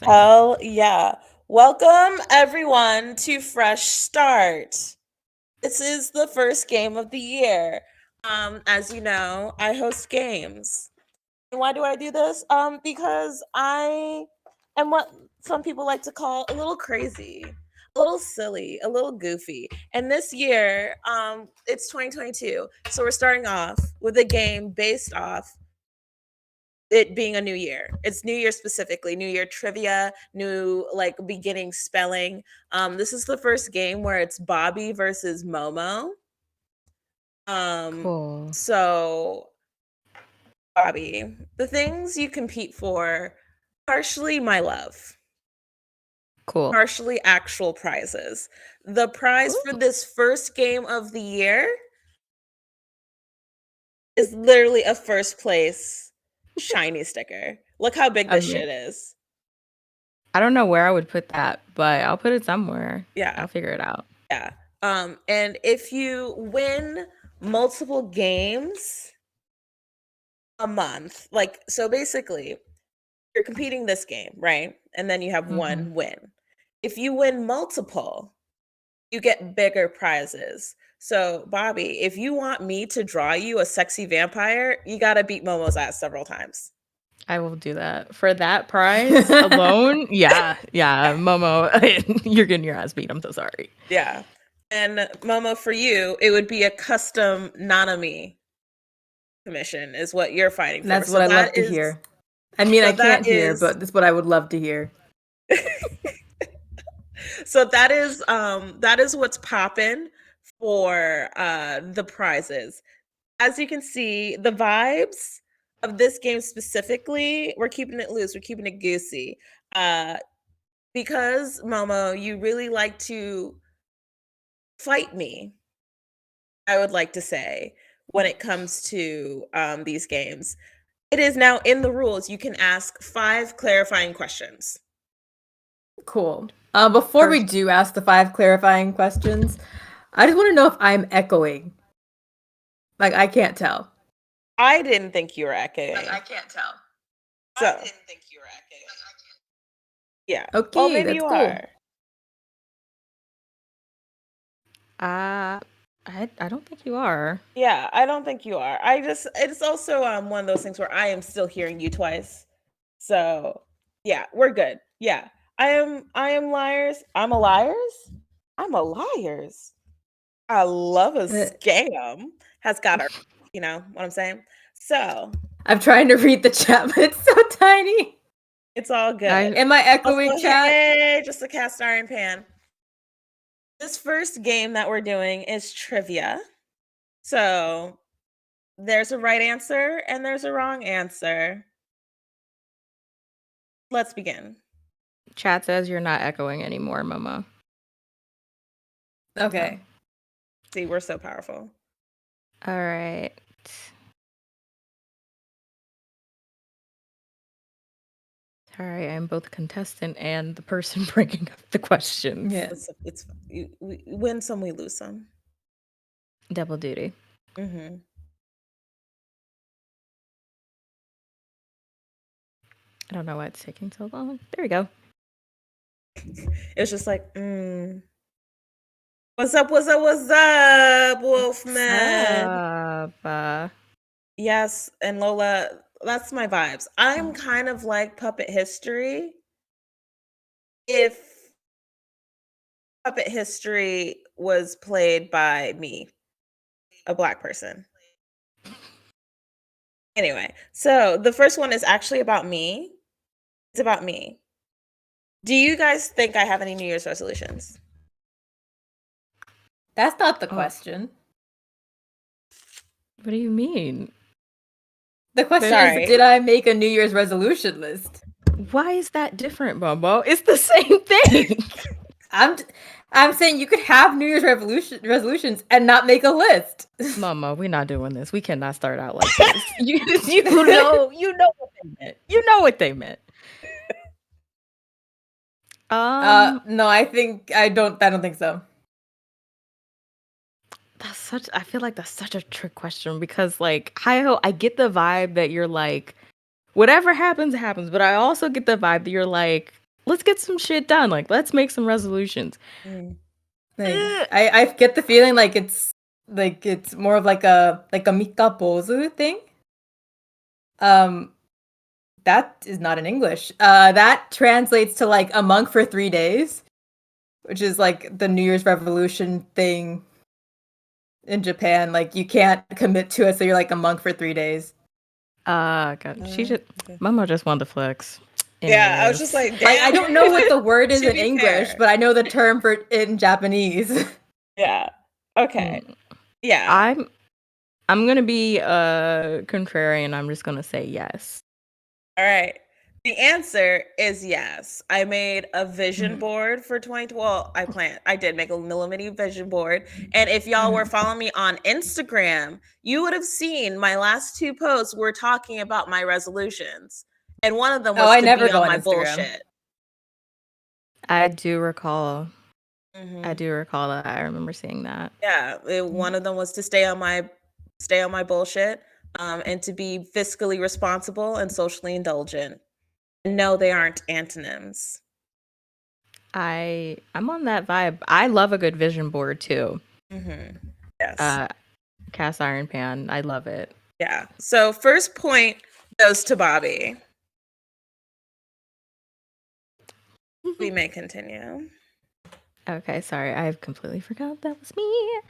saying. Hell yeah. Welcome everyone to Fresh Start. This is the first game of the year. As you know, I host games. And why do I do this? Because I am what some people like to call a little crazy, a little silly, a little goofy. And this year, it's 2022. So we're starting off with a game based off it being a new year. It's New Year specifically, New Year trivia, new like beginning spelling. This is the first game where it's Bobby versus Momo. Um, Cool. so Bobby, the things you compete for, partially my love, Cool. partially actual prizes. The prize for Ooh. this first game of the year is literally a first place shiny sticker. Look how big I this mean, shit is. I don't know where I would put that, but I'll put it somewhere. Yeah. I'll figure it out. Yeah. And if you win multiple games a month, like so basically you're competing this game, right? And then you have hmm one win. If you win multiple, you get bigger prizes. So, Bobby, if you want me to draw you a sexy vampire, you got to beat Momo's ass several times. I will do that. For that prize alone, yeah, Momo, you're getting your ass beat. I'm so sorry. Yeah. And Momo, for you, it would be a custom Nanami commission is what you're fighting for. That's what I love to hear. I mean, I can't hear, but that's what I would love to hear. So that is what's popping for the prizes. As you can see, the vibes of this game specifically, we're keeping it loose, we're keeping it goosey. Because Momo, you really like to fight me, I would like to say, when it comes to these games. It is now in the rules. You can ask 5 clarifying questions. Cool. Before we do ask the 5 clarifying questions, I just want to know if I'm echoing. Like, I can't tell. I didn't think you were echoing. I can't tell. So, I didn't think you were echoing. Yeah. Okay, Well, maybe that's you cool. are. I don't think you are. Yeah, I don't think you are. It's also one of those things where I am still hearing you twice. So, yeah, we're good. Yeah. I am liars. I'm a liars. I'm a liars. I love a scam. Has got her, you know what I'm saying? So, I'm trying to read the chat, but it's so tiny. It's all good. Am I echoing, also, chat? Hey, just a cast iron pan. This first game that we're doing is trivia. So there's a right answer and there's a wrong answer. Let's begin. Chat says you're not echoing anymore, Momo. Okay. See, we're so powerful. All right. Sorry, I'm both contestant and the person bringing up the questions. Yeah. It's we win some, we lose some. Double duty. Mm-hmm. I don't know why it's taking so long. There we go. It's just like, what's up, what's up, what's up, Wolfman? What's up? Yes, and Lola, that's my vibes. I'm kind of like Puppet History. If Puppet History was played by me, a Black person. Anyway, so the first one is actually about me. It's about me. Do you guys think I have any New Year's resolutions? That's not the question. What do you mean? The question is, did I make a New Year's resolution list? Why is that different, Bumbo? It's the same thing. I'm saying you could have New Year's resolutions and not make a list. Mama, we're not doing this. We cannot start out like this. you know what they meant. You know what they meant. No, I don't think so. I feel like that's such a trick question because like I get the vibe that you're like, whatever happens, happens, but I also get the vibe that you're like, let's get some shit done. Like, let's make some resolutions. Like, I get the feeling like it's more of like a Mika Bozu thing. That is not in English. That translates to like a monk for 3 days, which is like the New Year's Revolution thing in Japan. Like you can't commit to it, so you're like a monk for 3 days. God, Momo just wanted to flex. Yeah, I was just like, damn, I don't know what the word is to in be English, fair. but I know the term for it in Japanese. Yeah. Okay. Yeah. I'm gonna be contrarian. I'm just gonna say yes. All right. The answer is yes. I made a vision board for 2012. I did make a little mini vision board. And if y'all were following me on Instagram, you would have seen my last 2 posts were talking about my resolutions. And one of them was I to never be go on on my Instagram. bullshit. I do recall. Mhm. I do recall that. I remember seeing that. Yeah, one of them was to stay on my bullshit, and to be fiscally responsible and socially indulgent. And no, they aren't antonyms. I'm on that vibe. I love a good vision board too. Yes. Cast iron pan. I love it. Yeah. So first point goes to Bobby. We may continue. Okay, sorry. I completely forgot that was me.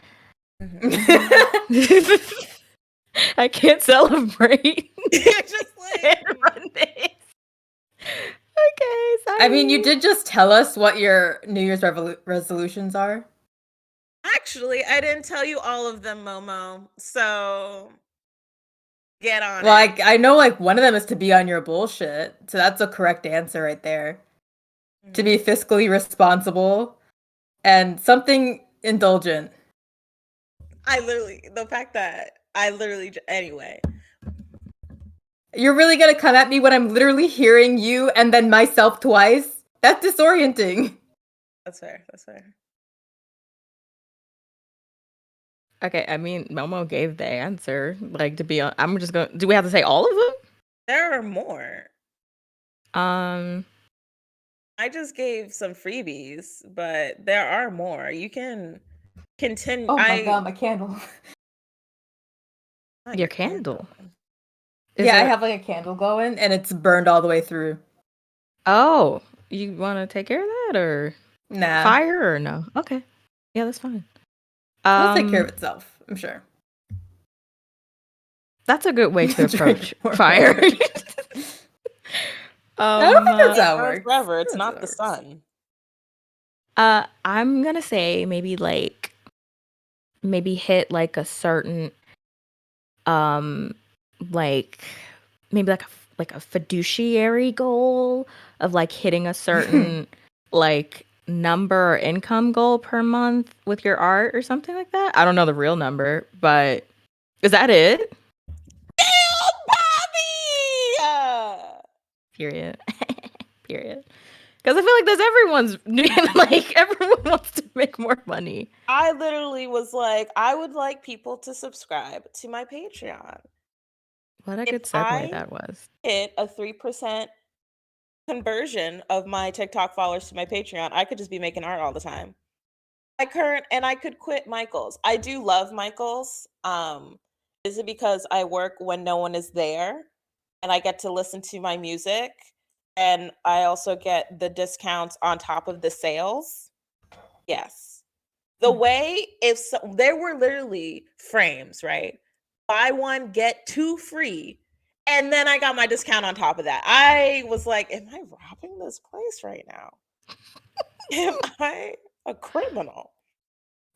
I can't celebrate. Just like run this. Okay, sorry. I mean, you did just tell us what your New Year's resolutions are. Actually, I didn't tell you all of them, Momo. So get on Well, it. I know like one of them is to be on your bullshit. So that's a correct answer right there. To be fiscally responsible and something indulgent. The fact that anyway. You're really gonna come at me when I'm literally hearing you and then myself twice? That's disorienting. That's fair. That's fair. Okay, I mean, Momo gave the answer. Like, to be on, I'm just going. Do we have to say all of them? There are more. I just gave some freebies, but there are more. You can continue. Oh my god, my candle. Your candle. Yeah, I have like a candle going and it's burned all the way through. Oh, you want to take care of that or nah? Fire or no? Okay, yeah, that's fine. It'll take care of itself, I'm sure. That's a good way to approach fire. I don't think that's how it works. Forever, it's not the sun. I'm gonna say maybe hit like a certain like maybe like a fiduciary goal of like hitting a certain like number or income goal per month with your art or something like that. I don't know the real number, but is that it? Damn, Bobby! Period. Period. Because I feel like that's everyone's like everyone wants to make more money. I literally was like, I would like people to subscribe to my Patreon. What a good segue that was. Hit a 3% conversion of my TikTok followers to my Patreon, I could just be making art all the time. I could quit Michael's. I do love Michael's. Is it because I work when no one is there and I get to listen to my music and I also get the discounts on top of the sales? Yes. The way there were literally frames, right? Buy one, get 2 free. And then I got my discount on top of that. I was like, am I robbing this place right now? Am I a criminal?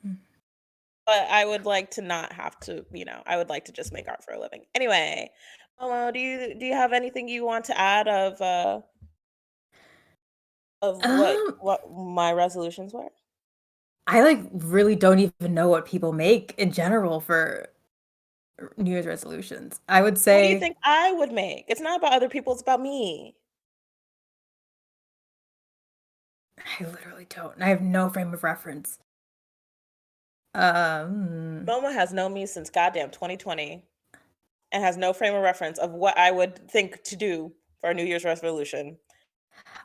But I would like to not have to, I would like to just make art for a living. Anyway, Momo, do you have anything you want to add of what my resolutions were? I like really don't even know what people make in general for New Year's resolutions. I would say. What do you think I would make? It's not about other people, it's about me. I literally don't. I have no frame of reference. Momo has known me since goddamn 2020 and has no frame of reference of what I would think to do for a New Year's resolution.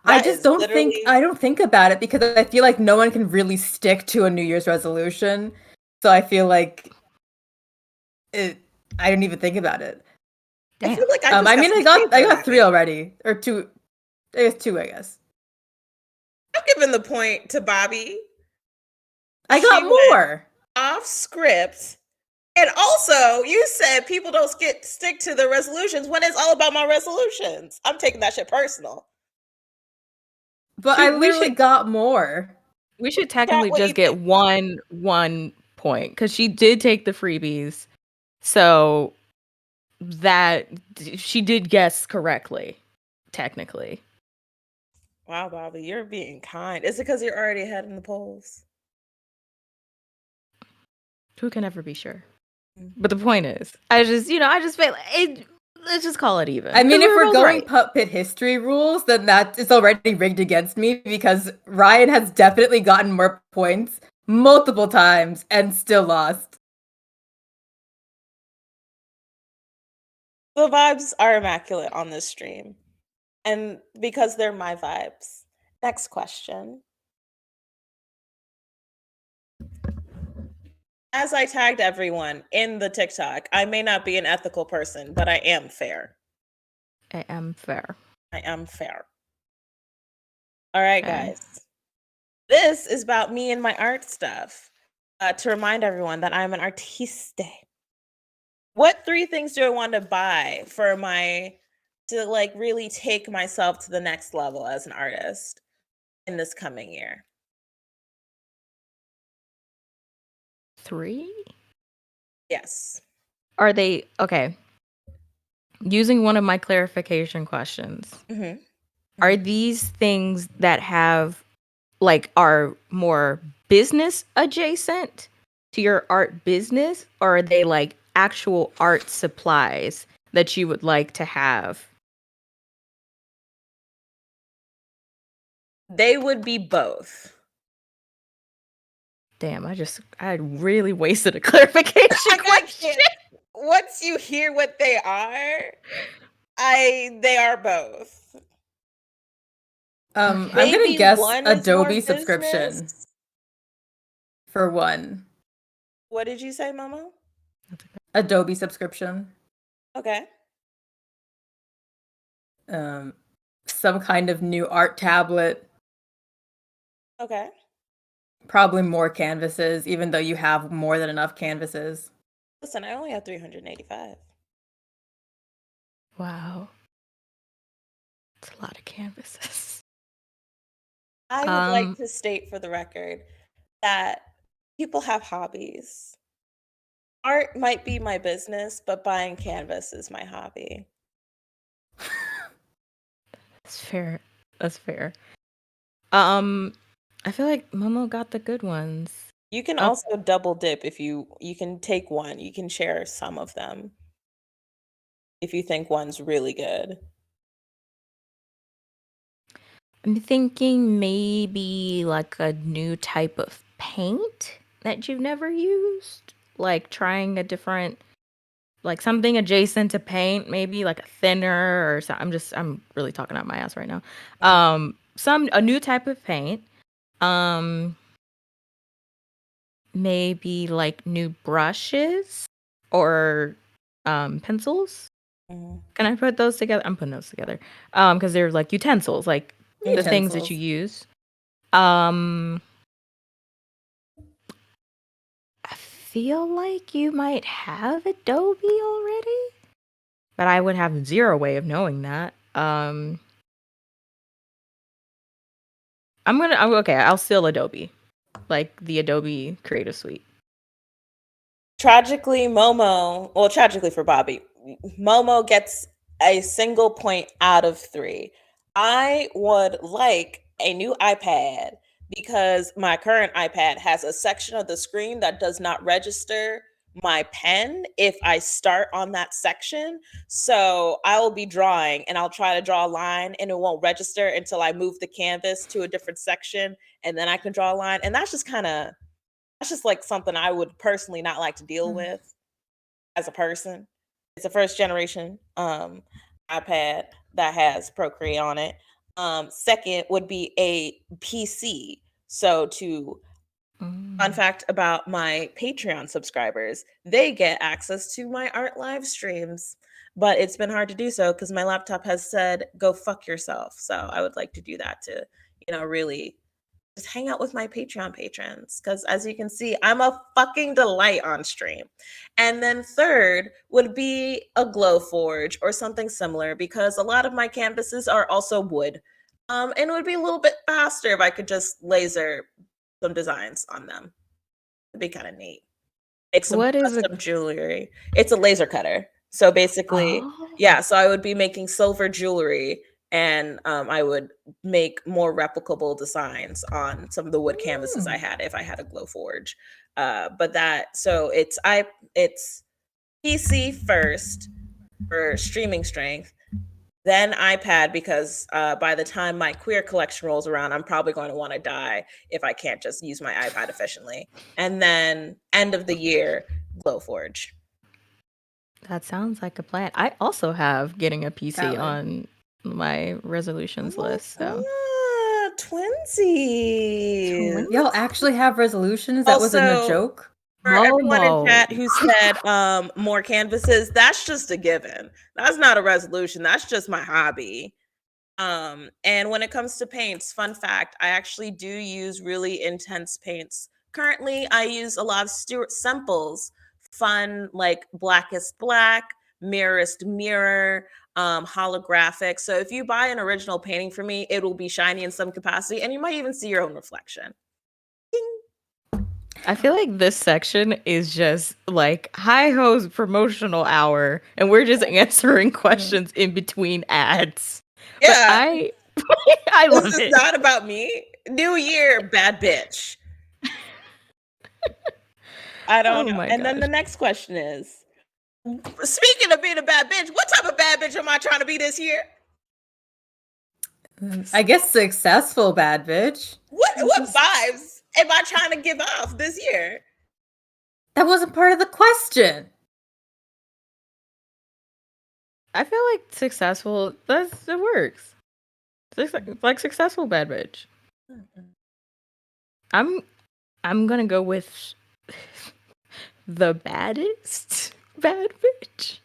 I That just is don't literally think about it because I feel like no one can really stick to a New Year's resolution. So I feel like I don't even think about it. I Damn. feel like I just I have mean, some I faith in got 3 it. already, or 2. I guess 2, I guess. I'm giving the point to Bobby. I She got went more. off script. And also, you said people don't stick to the resolutions when it's all about my resolutions. I'm taking that shit personal. But I We literally should got more. we should Chat technically what you just get think. one point because she did take the freebies, so that she did guess correctly, technically. Wow, Bobby, you're being kind. Is it because you're already ahead in the polls? Who can ever be sure? Mm. But the point is, I just feel like it. Let's just call it even. I mean, 'Cause we if were we're both going right. pit history rules, then that is already rigged against me because Ryan has definitely gotten more points multiple times and still lost. The vibes are immaculate on this stream. And because they're my vibes. Next question. As I tagged everyone in the TikTok, I may not be an ethical person, but I am fair. I am fair. I am fair. All right, Okay. guys. This is about me and my art stuff. To remind everyone that I'm an artiste. What 3 things do I want to buy for to like really take myself to the next level as an artist in this coming year? 3? Yes. Are they okay? Using one of my clarification questions, Mm-hmm. are these things that have are more business adjacent to your art business, or are they like actual art supplies that you would like to have? They would be both. Damn, I really wasted a clarification I question. can't. Once you hear what they are, they are both. I'm gonna Maybe guess one is more Adobe subscription business. for one. What did you say, Momo? Adobe subscription. Okay. Some kind of new art tablet. Okay. Probably more canvases, even though you have more than enough canvases. Listen, I only have 385. Wow, it's a lot of canvases. I would like to state for the record that people have hobbies. Art might be my business, but buying canvas is my hobby. That's fair. That's fair. I feel like Momo got the good ones. You can Oh. also double dip if you can take one. You can share some of them if you think one's really good. I'm thinking maybe like a new type of paint that you've never used. Like trying a different, like something adjacent to paint, maybe like a thinner or something. I'm really talking out my ass right now. A new type of paint. Maybe like new brushes or pencils. Mhm. Can I put those together? I'm putting those together. Because they're like utensils, like the things that you use. I feel like you might have Adobe already, but I would have zero way of knowing that. Okay, I'll steal Adobe, like the Adobe Creative Suite. Tragically for Bobby, Momo gets a single point out of 3. I would like a new iPad because my current iPad has a section of the screen that does not register my pen if I start on that section. So I will be drawing and I'll try to draw a line and it won't register until I move the canvas to a different section and then I can draw a line. And that's just like something I would personally not like to deal with as a person. It's a first generation iPad that has Procreate on it. Second would be a PC. So fun fact about my Patreon subscribers, they get access to my art live streams, but it's been hard to do so because my laptop has said, go fuck yourself. So I would like to do that to, really just hang out with my Patreon patrons. Because as you can see, I'm a fucking delight on stream. And then third would be a glow forge or something similar, because a lot of my canvases are also wood. And it would be a little bit faster if I could just laser some designs on them. It'd be kind of neat. Make some What is custom jewelry. It's a laser cutter. So basically, yeah, so I would be making silver jewelry, and I would make more replicable designs on some of the wood canvases I had if I had a glow forge. It's PC first for streaming strength, then iPad, because by the time my queer collection rolls around, I'm probably going to want to die if I can't just use my iPad efficiently. And then end of the year, Glowforge. That sounds like a plan. I also have getting a PC Valid. on my resolutions list. So Twinsies. Y'all actually have resolutions? That wasn't a joke? For everyone in Momo. chat who said more canvases, that's just a given. That's not a resolution. That's just my hobby. And when it comes to paints, fun fact, I actually do use really intense paints. Currently, I use a lot of Stuart Semple's fun, like Blackest Black, Mirrorest Mirror, holographic. So if you buy an original painting from me, it will be shiny in some capacity, and you might even see your own reflection. I feel like this section is just like Hi-Ho's promotional hour, and we're just answering questions in between ads. Yeah, But I love this it. is not about me. New year, bad bitch. I don't know. And then the next question is, speaking of being a bad bitch, what type of bad bitch am I trying to be this year? I guess successful bad bitch. What vibes am I trying to give off this year? That wasn't part of the question. I feel like successful, that works. Like successful bad bitch. I'm gonna go with the baddest bad bitch.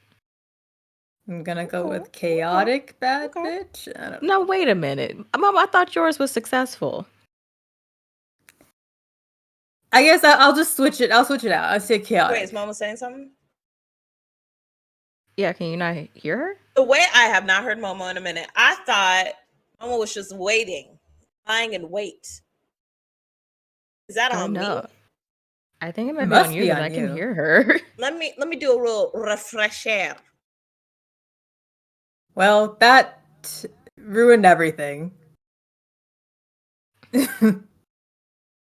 I'm gonna go with chaotic bad bitch. I don't know. No, wait a minute. Mom, I thought yours was successful. I guess I'll just switch it. I'll switch it out. I'll say chaotic. Wait, is Mama saying something? Yeah, can you not hear her? The way I have not heard Momo in a minute. I thought Momo was just waiting, lying in wait. Is that on me? I think it might be on you because I can hear her. Let me do a real refresher. Well, that ruined everything.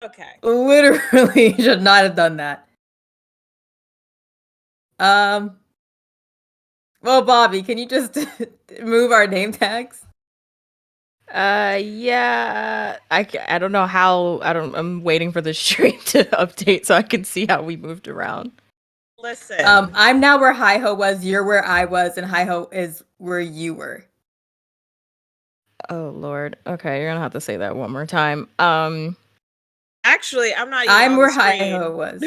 Okay. Literally should not have done that. Well, Bobby, can you just move our name tags? Yeah. I don't know how. I'm waiting for the stream to update so I can see how we moved around. Listen. I'm now where Hi-Ho was, you're where I was, and Hi-Ho is where you were. Oh Lord. Okay, you're gonna have to say that one more time. Actually, I'm not even I'm on where the screen. Hi-Ho was.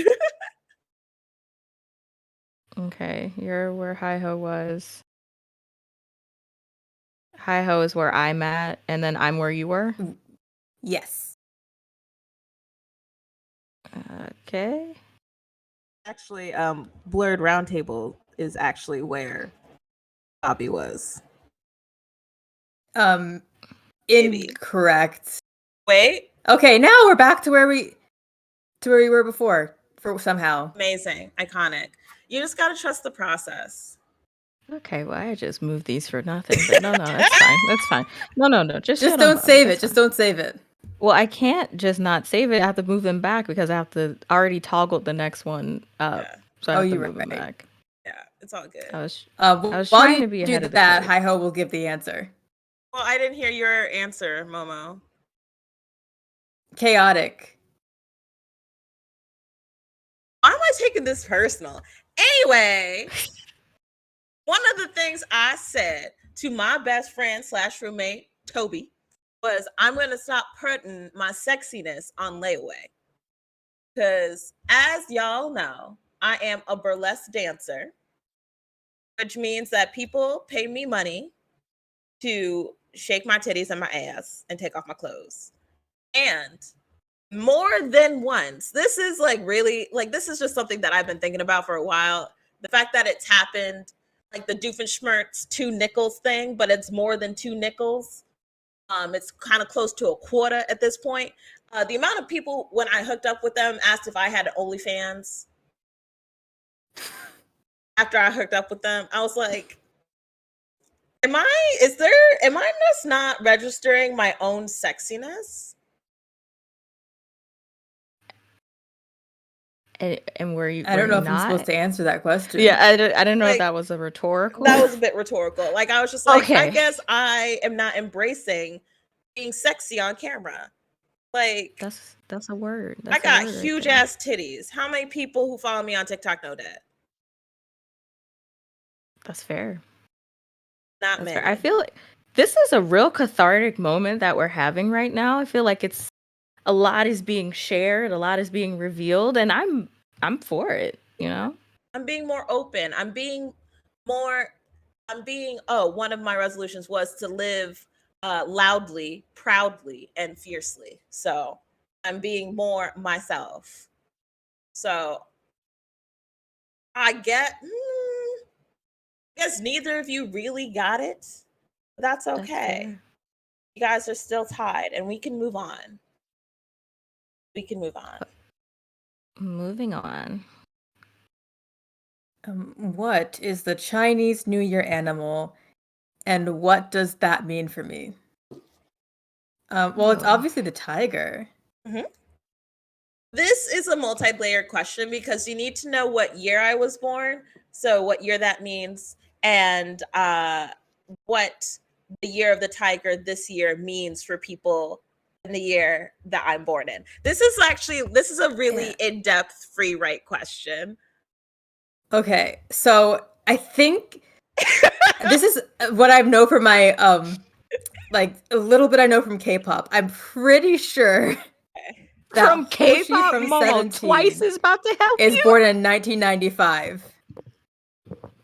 Okay, you're where Hi-Ho was. Hi-Ho is where I'm at, and then I'm where you were? Yes. Okay. Actually, Blerd Roundtable is actually where Bobby was. Incorrect. Wait. Okay, now we're back to where we were before. For somehow. Amazing. Iconic. You just gotta trust the process. Okay, well, I just moved these for nothing, but no, that's fine. That's fine. No. Just don't save it. Just don't save it. Well, I can't just not save it. I have to move them back because I have to already toggle the next one up. Yeah. So I have to move them back. Yeah, it's all good. I was trying to be ahead of that. Hi-Ho will give the answer. Well, I didn't hear your answer, Momo. Chaotic. Why am I taking this personal? Anyway, one of the things I said to my best friend / roommate, Toby, was I'm going to stop putting my sexiness on layaway. Because as y'all know, I am a burlesque dancer, which means that people pay me money to shake my titties and my ass and take off my clothes. And more than once, this is like really, like, this is just something that I've been thinking about for a while. The fact that it's happened, like the Doofenshmirtz 2 nickels thing, but it's more than 2 nickels. It's kind of close to a quarter at this point. The amount of people when I hooked up with them asked if I had OnlyFans. After I hooked up with them, I was like, am I just not registering my own sexiness? And were you? I don't know if I'm not? supposed to answer that question. Yeah, I didn't know if Like, that was a rhetorical. That was a bit rhetorical. Like, I was just like, I Okay. guess I am not embracing being sexy on camera. Like, That's a word. I That's a got word right huge there. ass titties. How many people who follow me on TikTok know that? That's fair. Not That's many. fair. I feel like this is a real cathartic moment that we're having right now. I feel like it's a lot is being shared, a lot is being revealed, and I'm for it, you know? I'm being more open. One of my resolutions was to live loudly, proudly, and fiercely. So I'm being more myself. So I guess neither of you really got it. But that's okay. fair. You guys are still tied and we can move on. We can move on. Moving on. What is the Chinese New Year animal, and what does that mean for me? Well, it's Oh. obviously the tiger. This is a multi-layered question because you need to know what year I was born, so what year that means, and what the year of the tiger this year means for people in the year that I'm born in. This is a really in-depth free write question. Okay, so I think this is what I know from my like a little bit I know from K-pop. I'm pretty sure that From Hoshi K-pop, from Momo 17 twice is about to help is you. born in 1995.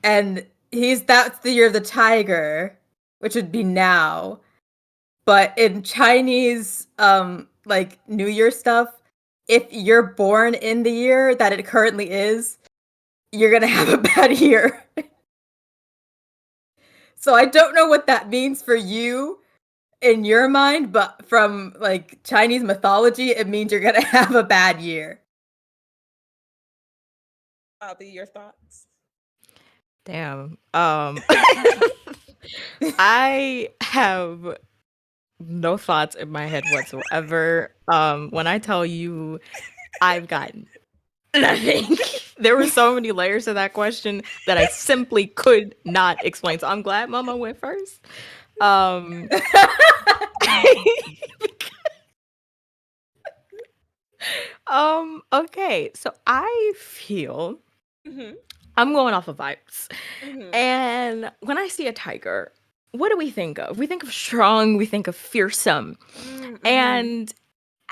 And that's the year of the tiger, which would be now. But in Chinese like New Year stuff, if you're born in the year that it currently is, you're going to have a bad year. So I don't know what that means for you in your mind, but from like Chinese mythology, it means you're going to have a bad year. Bobby, your thoughts? Damn. I have no thoughts in my head whatsoever. When I tell you I've gotten nothing. There were so many layers to that question that I simply could not explain. So I'm glad Mama went first. Okay. So I feel I'm going off of vibes. And when I see a tiger, what do we think of? We think of strong, we think of fearsome. And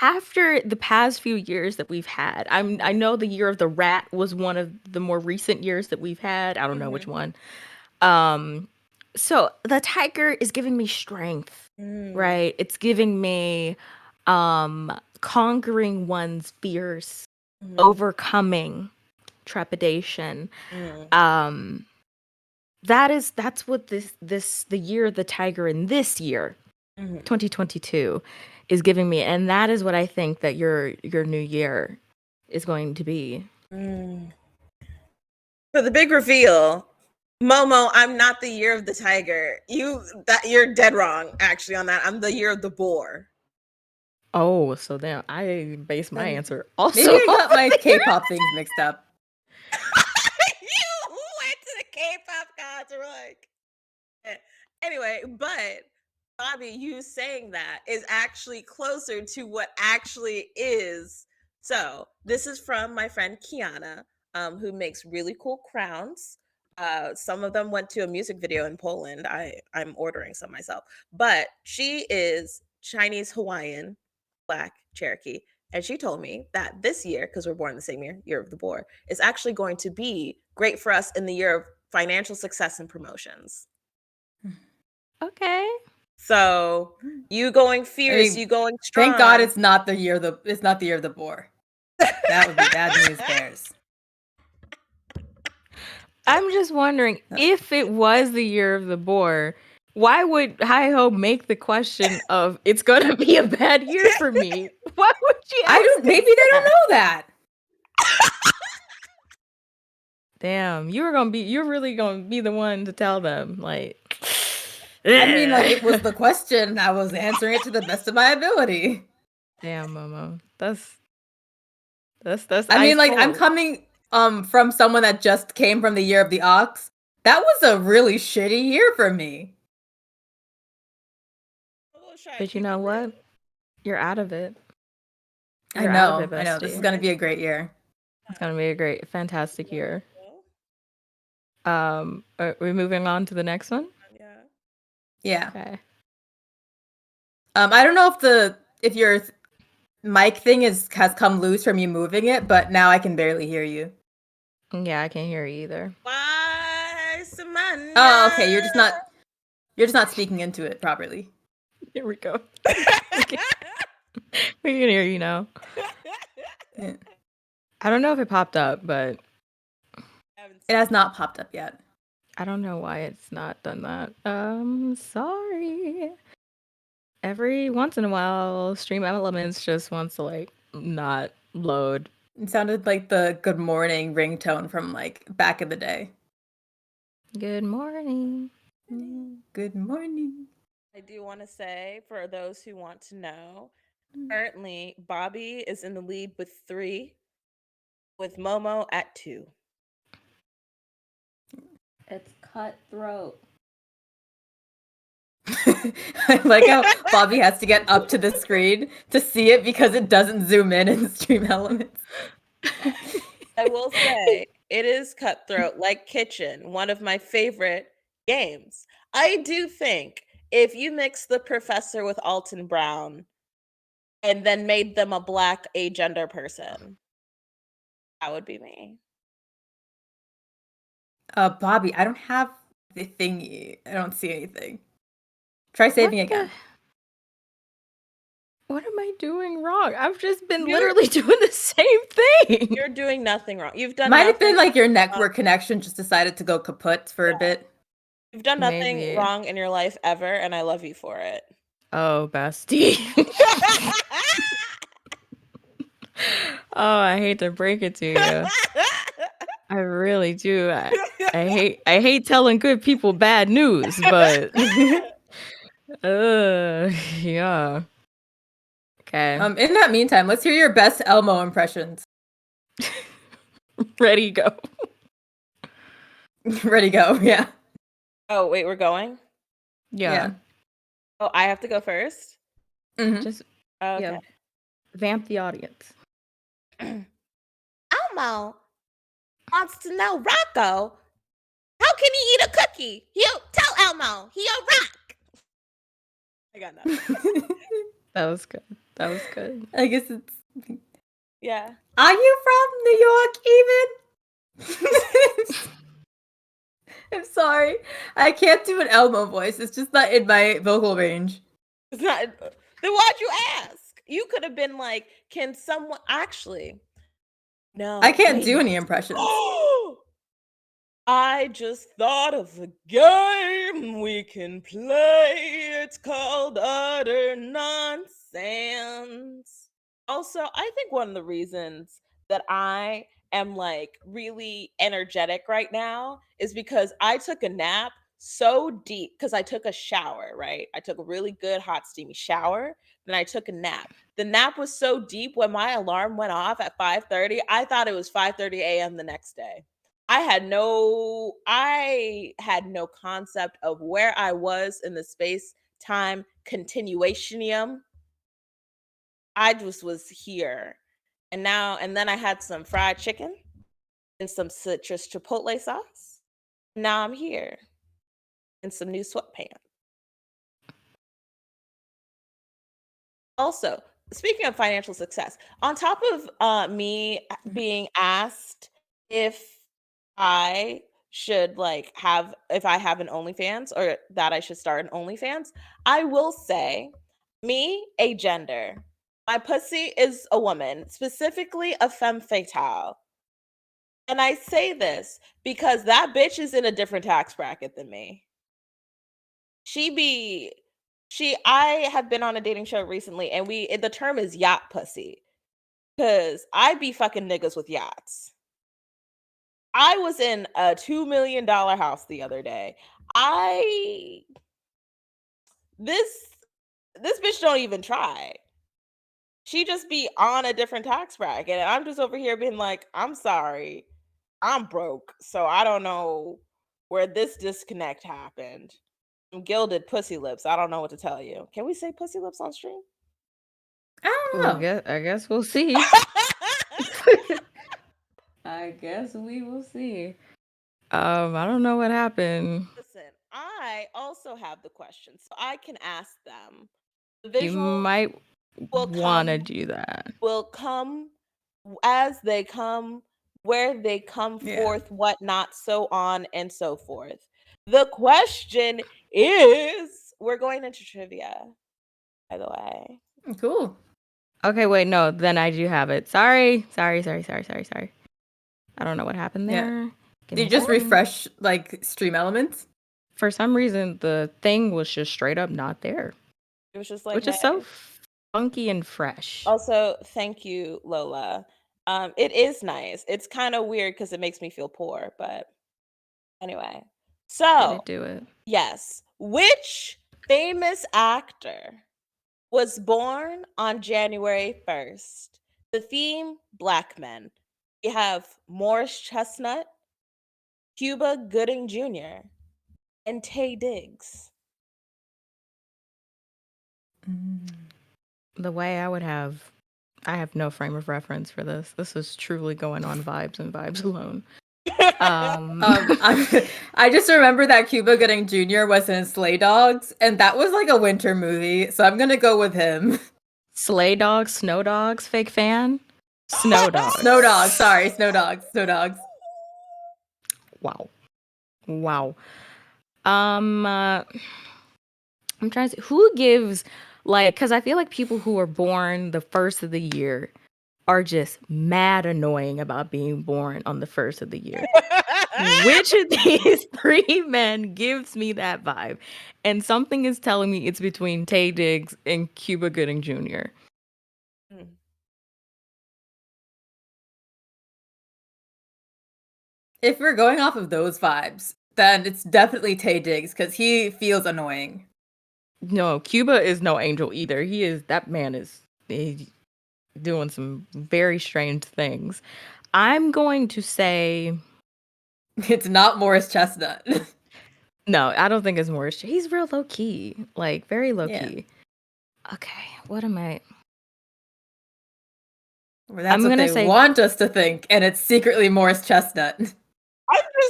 after the past few years that we've had, I know the year of the rat was one of the more recent years that we've had. I don't know which one. So the tiger is giving me strength, right? It's giving me conquering one's fears, overcoming trepidation. That's what the year of the tiger in this year, 2022, is giving me, and that is what I think that your new year is going to be. For the big reveal, Momo, I'm not the year of the tiger. You're dead wrong actually on that. I'm the year of the boar. Oh, so then I base my answer also. Maybe I got my K-pop things mixed up. You went to the K-pop concert, like. Anyway, but Bobby, you saying that is actually closer to what actually is. So this is from my friend Kiana, who makes really cool crowns. Some of them went to a music video in Poland. I'm ordering some myself, but she is Chinese Hawaiian, Black, Cherokee. And she told me that this year, because we're born the same year of the boar, is actually going to be great for us in the year of financial success and promotions. Okay. So you going fierce, you going strong. Thank God it's not the year of the boar. That would be bad news bears. I'm just wondering, if it was the year of the boar, why would Hi Ho make the question of it's gonna be a bad year for me? Why would she ask Maybe they don't know that. Damn, you're really gonna be the one to tell them, like. I mean, like, it was the question. I was answering it to the best of my ability. Damn, Momo. That's I mean, like, I'm cold. coming from someone that just came from the year of the ox. That was a really shitty year for me. But you know what? You're out of it. I know. This is gonna be a great year. It's gonna be a fantastic year. Are we moving on to the next one? Yeah. Okay. I don't know if your mic thing has come loose from you moving it, but now I can barely hear you. Yeah, I can't hear you either. Why, Samantha? Oh, okay. You're just not speaking into it properly. Here we go. We can hear you now. Yeah. I don't know if it popped up, but It has not popped up yet. I don't know why it's not done that. Sorry. Every once in a while, Stream Elements just wants to like not load. It sounded like the good morning ringtone from like back in the day. Good morning. Good morning. I do want to say, for those who want to know, currently Bobby is in the lead with 3, with Momo at 2. It's cutthroat. I like how Bobby has to get up to the screen to see it because it doesn't zoom in Stream Elements. I will say, it is cutthroat like Kitchen, one of my favorite games. I do think if you mix the professor with Alton Brown and then made them a Black agender person, that would be me. Bobby, I don't have the thingy. I don't see anything. Try saving again. What am I doing wrong? I've just been literally doing the same thing. You're doing nothing wrong. You've done Might nothing have been like your network connection just decided to go kaput for a bit. You've done nothing Maybe. wrong in your life ever, and I love you for it. Oh, bestie. Oh, I hate to break it to you. I really do. I hate telling good people bad news, but yeah. Okay. In that meantime, let's hear your best Elmo impressions. Ready, go. Ready, go. Yeah. Oh, wait, we're going? Yeah. Oh, I have to go first? Mm-hmm. Just Okay. vamp the audience. Elmo wants to know, Rocco, how can he eat a cookie? Tell Elmo, he a rock. I got nothing. That was good. That was good. I guess it's... Yeah. Are you from New York even? I'm sorry. I can't do an Elmo voice. It's just not in my vocal range. It's not. Then why'd you ask? You could have been like, can someone actually? No. I can't do any impressions. I just thought of a game we can play. It's called Utter Nonsense. Also, I think one of the reasons that I am like really energetic right now is because I took a nap so deep because I took a shower, right? I took a really good hot steamy shower, then I took a nap. The nap was so deep when my alarm went off at 5:30, I thought it was 5:30 a.m. the next day. I had no concept of where I was in the space time continuationium. I just was here. And then I had some fried chicken and some citrus chipotle sauce. Now I'm here in some new sweatpants. Also, speaking of financial success, on top of me being asked if I should if I have an OnlyFans or that I should start an OnlyFans, I will say, me, a gender. My pussy is a woman, specifically a femme fatale. And I say this because that bitch is in a different tax bracket than me. I have been on a dating show recently and the term is yacht pussy. Cause I be fucking niggas with yachts. I was in a $2 million house the other day. This this bitch don't even try. She just be on a different tax bracket. And I'm just over here being like, I'm sorry. I'm broke. So I don't know where this disconnect happened. Gilded pussy lips. I don't know what to tell you. Can we say pussy lips on stream? I don't know. I guess we'll see. I guess we will see. I don't know what happened. Listen, I also have the questions, so I can ask them. The You visuals might will want to come do that. as they come, where they come forth, whatnot, so on and so forth. The question is, we're going into trivia, by the way. Cool. Okay, wait, no, then I do have it. Sorry. I don't know what happened Yeah. there. Give Did me you a just second. refresh like stream elements? For some reason, the thing was just straight up not there, It was just like, which is so hey. funky and fresh. Also, thank you, Lola. It is nice. It's kind of weird because it makes me feel poor, but anyway. Did So, it do it? yes. Which famous actor was born on January 1st? The theme, Black men. We have Morris Chestnut, Cuba Gooding Jr., and Taye Diggs. The way I have no frame of reference for this. This is truly going on vibes and vibes alone. I just remember that Cuba Gooding Jr. was in Sleigh Dogs, and that was like a winter movie, so I'm gonna go with him. Sleigh Dogs, Snow Dogs, fake fan? Snow Dogs. Snow Dogs, sorry, Snow Dogs, Snow Dogs. Wow. I'm trying to see who gives because I feel like people who are born the first of the year are just mad annoying about being born on the first of the year. Which of these three men gives me that vibe? And something is telling me it's between Taye Diggs and Cuba Gooding Jr. If we're going off of those vibes, then it's definitely Taye Diggs because he feels annoying. No, Cuba is no angel either. That man is doing some very strange things. I'm going to say It's not Morris Chestnut. no, I don't think it's Morris. He's real low key, like very low Yeah. key. Okay, what am I? Well, that's what they want us to think, and it's secretly Morris Chestnut.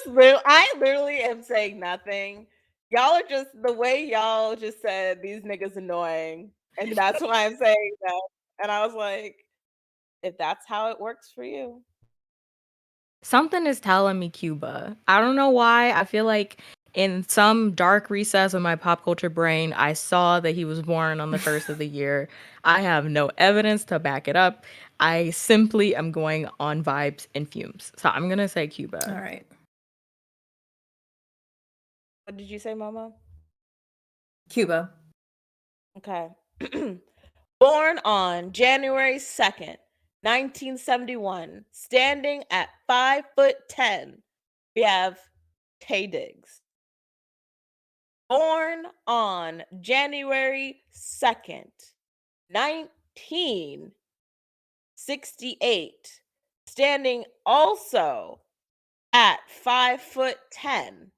I literally am saying nothing. Y'all are just the way y'all just said these niggas annoying, and that's why I'm saying that. And I was like, if that's how it works for you, Something is telling me Cuba. I don't know why. I feel like in some dark recess of my pop culture brain, I saw that he was born on the first of the year. I have no evidence to back it up. I simply am going on vibes and fumes. So I'm gonna say Cuba. All right. What did you say, Momo? Cuba. Okay. Born on January 2nd, 1971, standing at 5'10", we have Taye Diggs. Born on January 2nd, 1968, standing also at 5'10",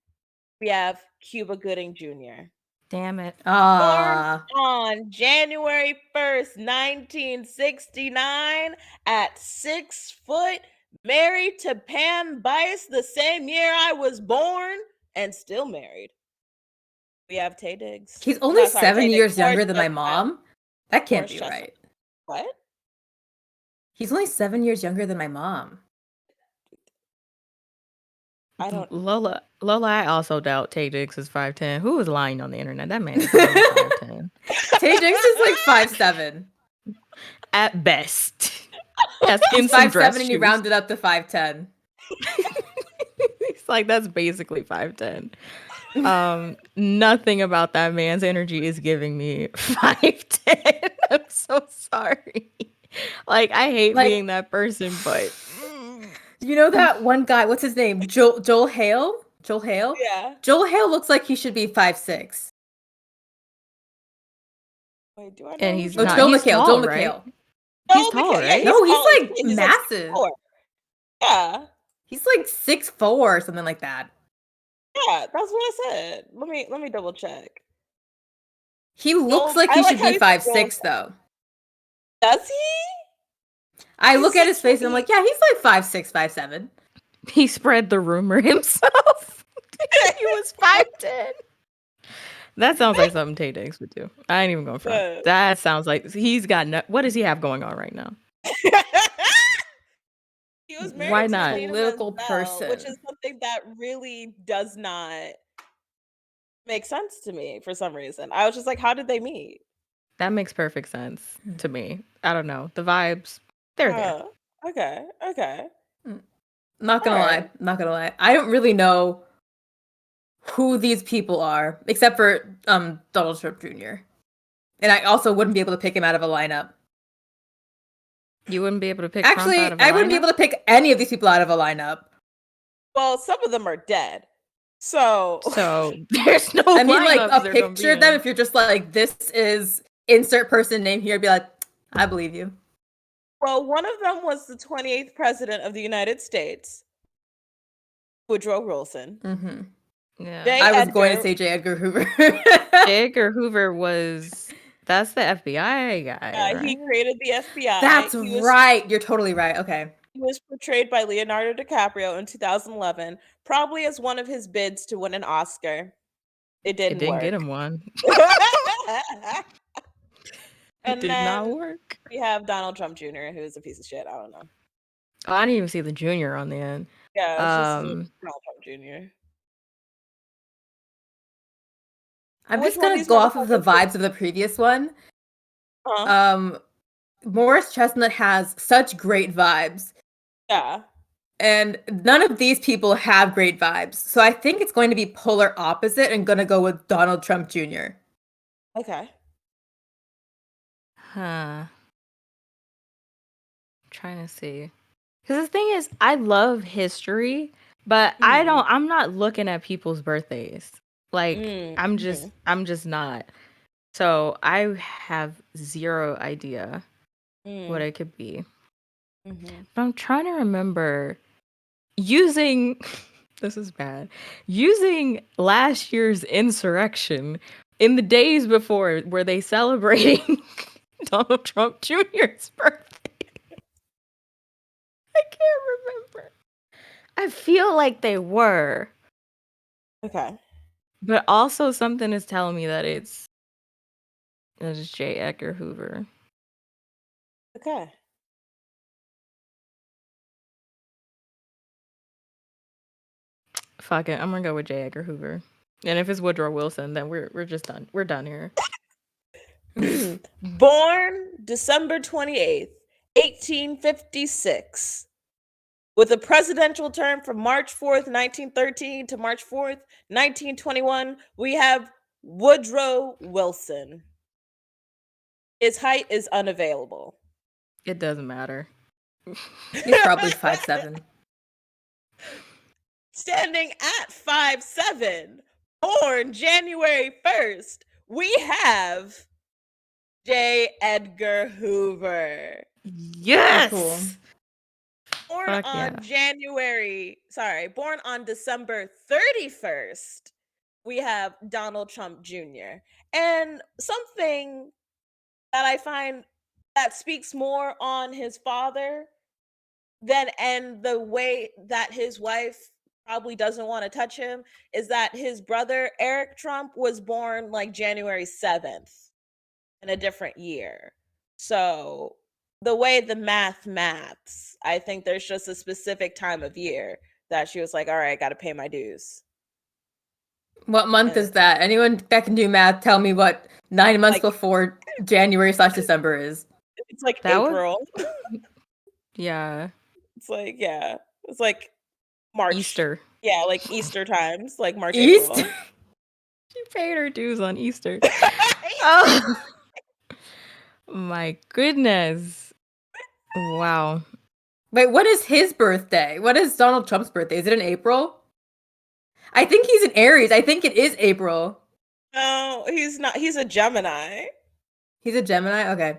we have Cuba Gooding Jr. Damn it. Born on January 1st, 1969, at 6 foot, married to Pam Bice the same year I was born, and still married. We have Taye Diggs. He's only No, sorry, 7 Taye years Diggs. younger Morris than my Chestnut. mom. That can't Morris be Chestnut. right. What? He's only 7 years younger than my mom. I don't. Lola, I also doubt Tay Diggs is 5'10". Who is lying on the internet? That man is not 5'10". Tay Diggs is like 5'7". At best. Yes, in He's some 5'7" dress and you shoes. rounded up to 5'10". It's like, that's basically 5'10". Nothing about that man's energy is giving me 5'10". I'm so sorry. Like, I hate Like- being that person, but You know that one guy, what's his name? Joel Hale? Joel Hale? Yeah. Joel Hale looks like he should be 5'6". Wait, do I know? and he's Oh, not. Joel He's McHale. tall, Joel right? McHale. He's tall, Yeah, right? No, he's tall. like He's massive. 6'4". Yeah. He's like 6'4" or something like that. Yeah, that's what I said. Let me double check. He looks like he should be 5'6", though. Does he? I He's look at his face and I'm 6'8". like, yeah, he's like 5'6", 5'7". He spread the rumor himself. He was 5'10". That sounds like something Tay Diggs would do. I ain't even going front. Yeah. That sounds like he's got what does he have going on right now? He was married Why to not? Idina Political Menzel, which person. is something that really does not make sense to me for some reason. I was just like, how did they meet? That makes perfect sense to me. I don't know. The vibes, they're there. Okay. Not gonna Alright. lie. Not gonna lie. I don't really know who these people are, except for Donald Trump Jr. And I also wouldn't be able to pick him out of a lineup. You wouldn't be able to pick Trump Actually, out of a I wouldn't be lineup? able to pick any of these people out of a lineup. Well, some of them are dead. So there's no I mean, like, lineups a they're gonna picture of be them, in. if you're just like, this is insert person name here, I'd be like, I believe you. well, one of them was the 28th president of the United States, Woodrow Wilson. Mm-hmm. Yeah. I was going to say J. Edgar Hoover. J. Edgar Hoover that's the FBI guy, right? He created the FBI. That's right. You're totally right. Okay. He was portrayed by Leonardo DiCaprio in 2011, probably as one of his bids to win an Oscar. It didn't work. Get him one. And It did not work. We have Donald Trump Jr., who is a piece of shit. I don't know. Oh, I didn't even see the junior on the end. Yeah, it's just Donald Trump Jr. I'm Which just one gonna these go off of the motherfuckers vibes of the previous one. Uh-huh. Morris Chestnut has such great vibes. Yeah. And none of these people have great vibes. So I think it's going to be polar opposite and gonna go with Donald Trump Jr. Okay. Huh. Trying to see. Because the thing is, I love history, but I'm not looking at people's birthdays. Like, I'm just not. So I have zero idea what it could be. But I'm trying to remember using, this is bad, using last year's insurrection in the days before, were they celebrating Donald Trump Jr.'s birthday? I can't remember. I feel like they were. Okay. But also something is telling me that it's J. Edgar Hoover. Okay. Fuck it, I'm gonna go with J. Edgar Hoover. And if it's Woodrow Wilson, then we're just done. We're done here. Born December 28th, 1856. With a presidential term from March 4th, 1913 to March 4th, 1921, we have Woodrow Wilson. His height is unavailable. It doesn't matter. He's probably 5'7". Standing at 5'7", born January 1st, we have J. Edgar Hoover. Yes! Cool. Born on December 31st, we have Donald Trump Jr. And something that I find that speaks more on his father and the way that his wife probably doesn't want to touch him is that his brother Eric Trump was born like January 7th. in a different year. So the way the maths, I think there's just a specific time of year that she was like, all right, I got to pay my dues. What month And is that? Anyone that can do math, tell me what 9 months like, before January/December is. it's like That would, April. yeah, It's like, yeah, it's like March. Easter. Yeah, like Easter times, like March, East? April. She paid her dues on Easter. Oh my goodness. Wow. Wait, what is his birthday? What is Donald Trump's birthday? Is it in April? I think he's in Aries. I think it is April. No, he's not. He's a Gemini. He's a Gemini? Okay.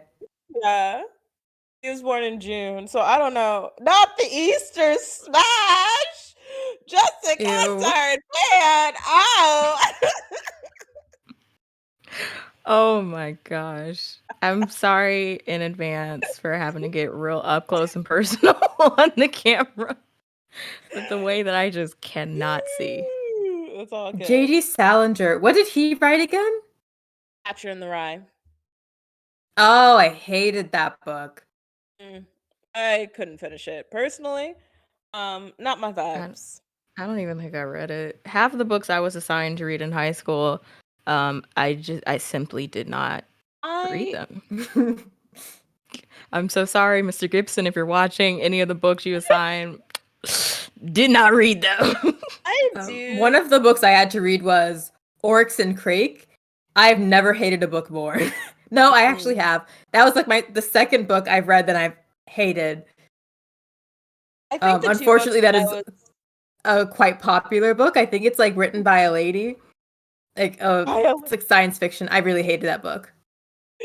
Yeah. He was born in June, so I don't know. Not the Easter smash. Jessica Ew. started playing. Oh. Oh my gosh. I'm sorry in advance for having to get real up close and personal on the camera with the way that I just cannot see. It's all good. J.D. Salinger. What did he write again? Capture in the Rye. Oh, I hated that book. I couldn't finish it personally. Not my vibes. I don't even think I read it. Half of the books I was assigned to read in high school, I simply did not read them. I'm so sorry, Mr. Gibson, if you're watching any of the books you assigned. Did not read them. I do. One of the books I had to read was Oryx and Crake. I've never hated a book more. No, I actually have. That was like the second book I've read that I've hated. I think unfortunately, that is a quite popular book. I think it's like written by a lady. It's like science fiction. I really hated that book.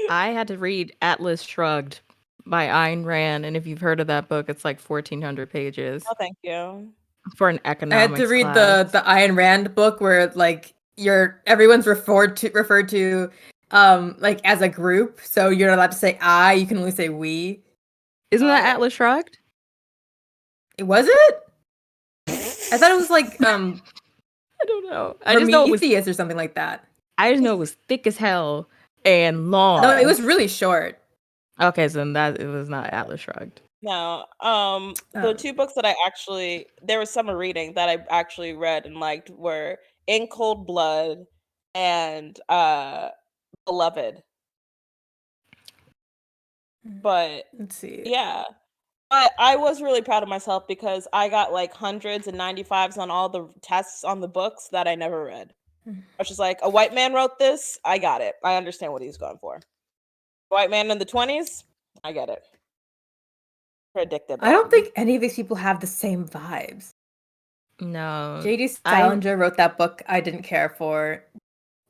I had to read Atlas Shrugged by Ayn Rand, and if you've heard of that book, it's like 1,400 pages. Oh, thank you. For an economics I had to read class. the Ayn Rand book where like everyone's referred to like as a group, so you're not allowed to say I. You can only say we. Isn't that Atlas Shrugged? Was it? I thought it was like I don't know. I just know it was or something like that. I just know it was thick as hell and long. No, it was really short. Okay, so then it was not Atlas Shrugged. No. The two books that there was summer reading that I actually read and liked were In Cold Blood and Beloved. But let's see. Yeah. But I was really proud of myself because I got like hundreds and 95s on all the tests on the books that I never read. I was just like, a white man wrote this, I got it. I understand what he's going for. White man in the 20s, I get it. Predictable. I don't think any of these people have the same vibes. No. J.D. Salinger wrote that book I didn't care for.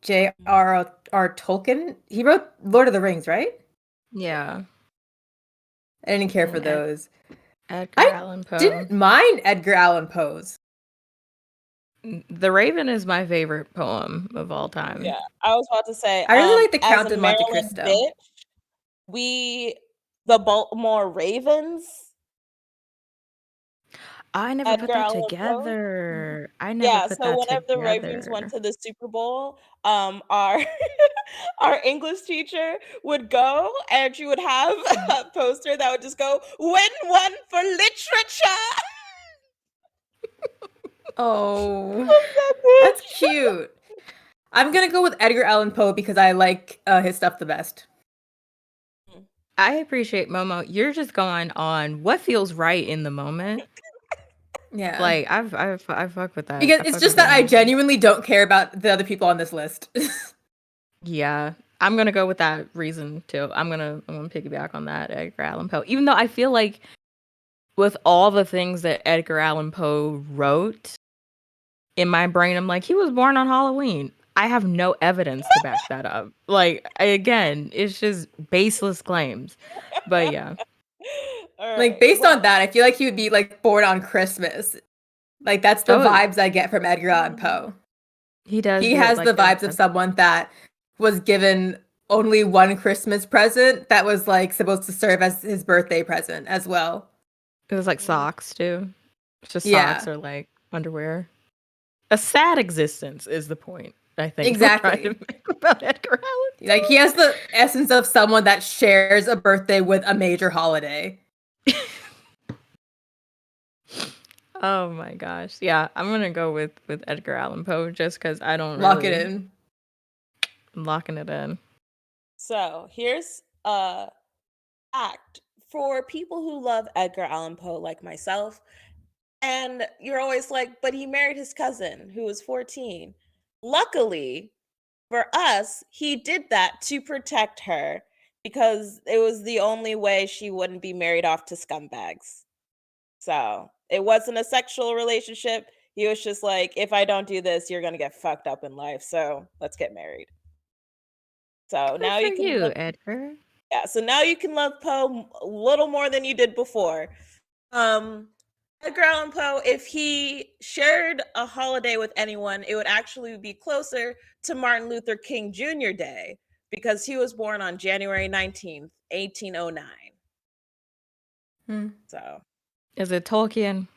J.R.R. Tolkien, he wrote Lord of the Rings, right? Yeah. I didn't care for those. Edgar Allan Poe. Didn't mind Edgar Allan Poe's. The Raven is my favorite poem of all time. Yeah, I was about to say. I really like The Count of Monte Cristo. Bitch, the Baltimore Ravens. I never put that together. I never put that together. So whenever the Ravens went to the Super Bowl, our our English teacher would go and she would have a poster that would just go, "Win one for literature." Oh, that's cute. I'm gonna go with Edgar Allan Poe because I like his stuff the best. I appreciate Momo. You're just going on what feels right in the moment. Yeah, like I fuck with that because it's just that I genuinely don't care about the other people on this list. Yeah, I'm gonna go with that reason too. I'm gonna piggyback on that Edgar Allan Poe. Even though I feel like with all the things that Edgar Allan Poe wrote, in my brain, I'm like, he was born on Halloween. I have no evidence to back that up. Like, again, it's just baseless claims. But yeah. Like, based on that, I feel like he would be, like, born on Christmas. Like, that's the vibes I get from Edgar Allan Poe. He does. He has the vibes of someone that was given only one Christmas present that was, like, supposed to serve as his birthday present as well. It was, like, socks, too. It's just socks or, like, underwear. A sad existence is the point. I think Exactly. we're trying to make about Edgar Allan. Like, he has the essence of someone that shares a birthday with a major holiday. Oh my gosh. Yeah, I'm gonna go with Edgar Allan Poe just because I don't Lock really it in. I'm locking it in. So here's a fact for people who love Edgar Allan Poe, like myself. And you're always like, but he married his cousin who was 14. Luckily for us, he did that to protect her because it was the only way she wouldn't be married off to scumbags. So it wasn't a sexual relationship. He was just like, if I don't do this, you're going to get fucked up in life. So let's get married. So Good now for you can you, love, Edgar. yeah. So now you can love Poe a little more than you did before. Um, Edgar Allan Poe, if he shared a holiday with anyone, it would actually be closer to Martin Luther King Jr. Day because he was born on January 19th, 1809. So Is it Tolkien?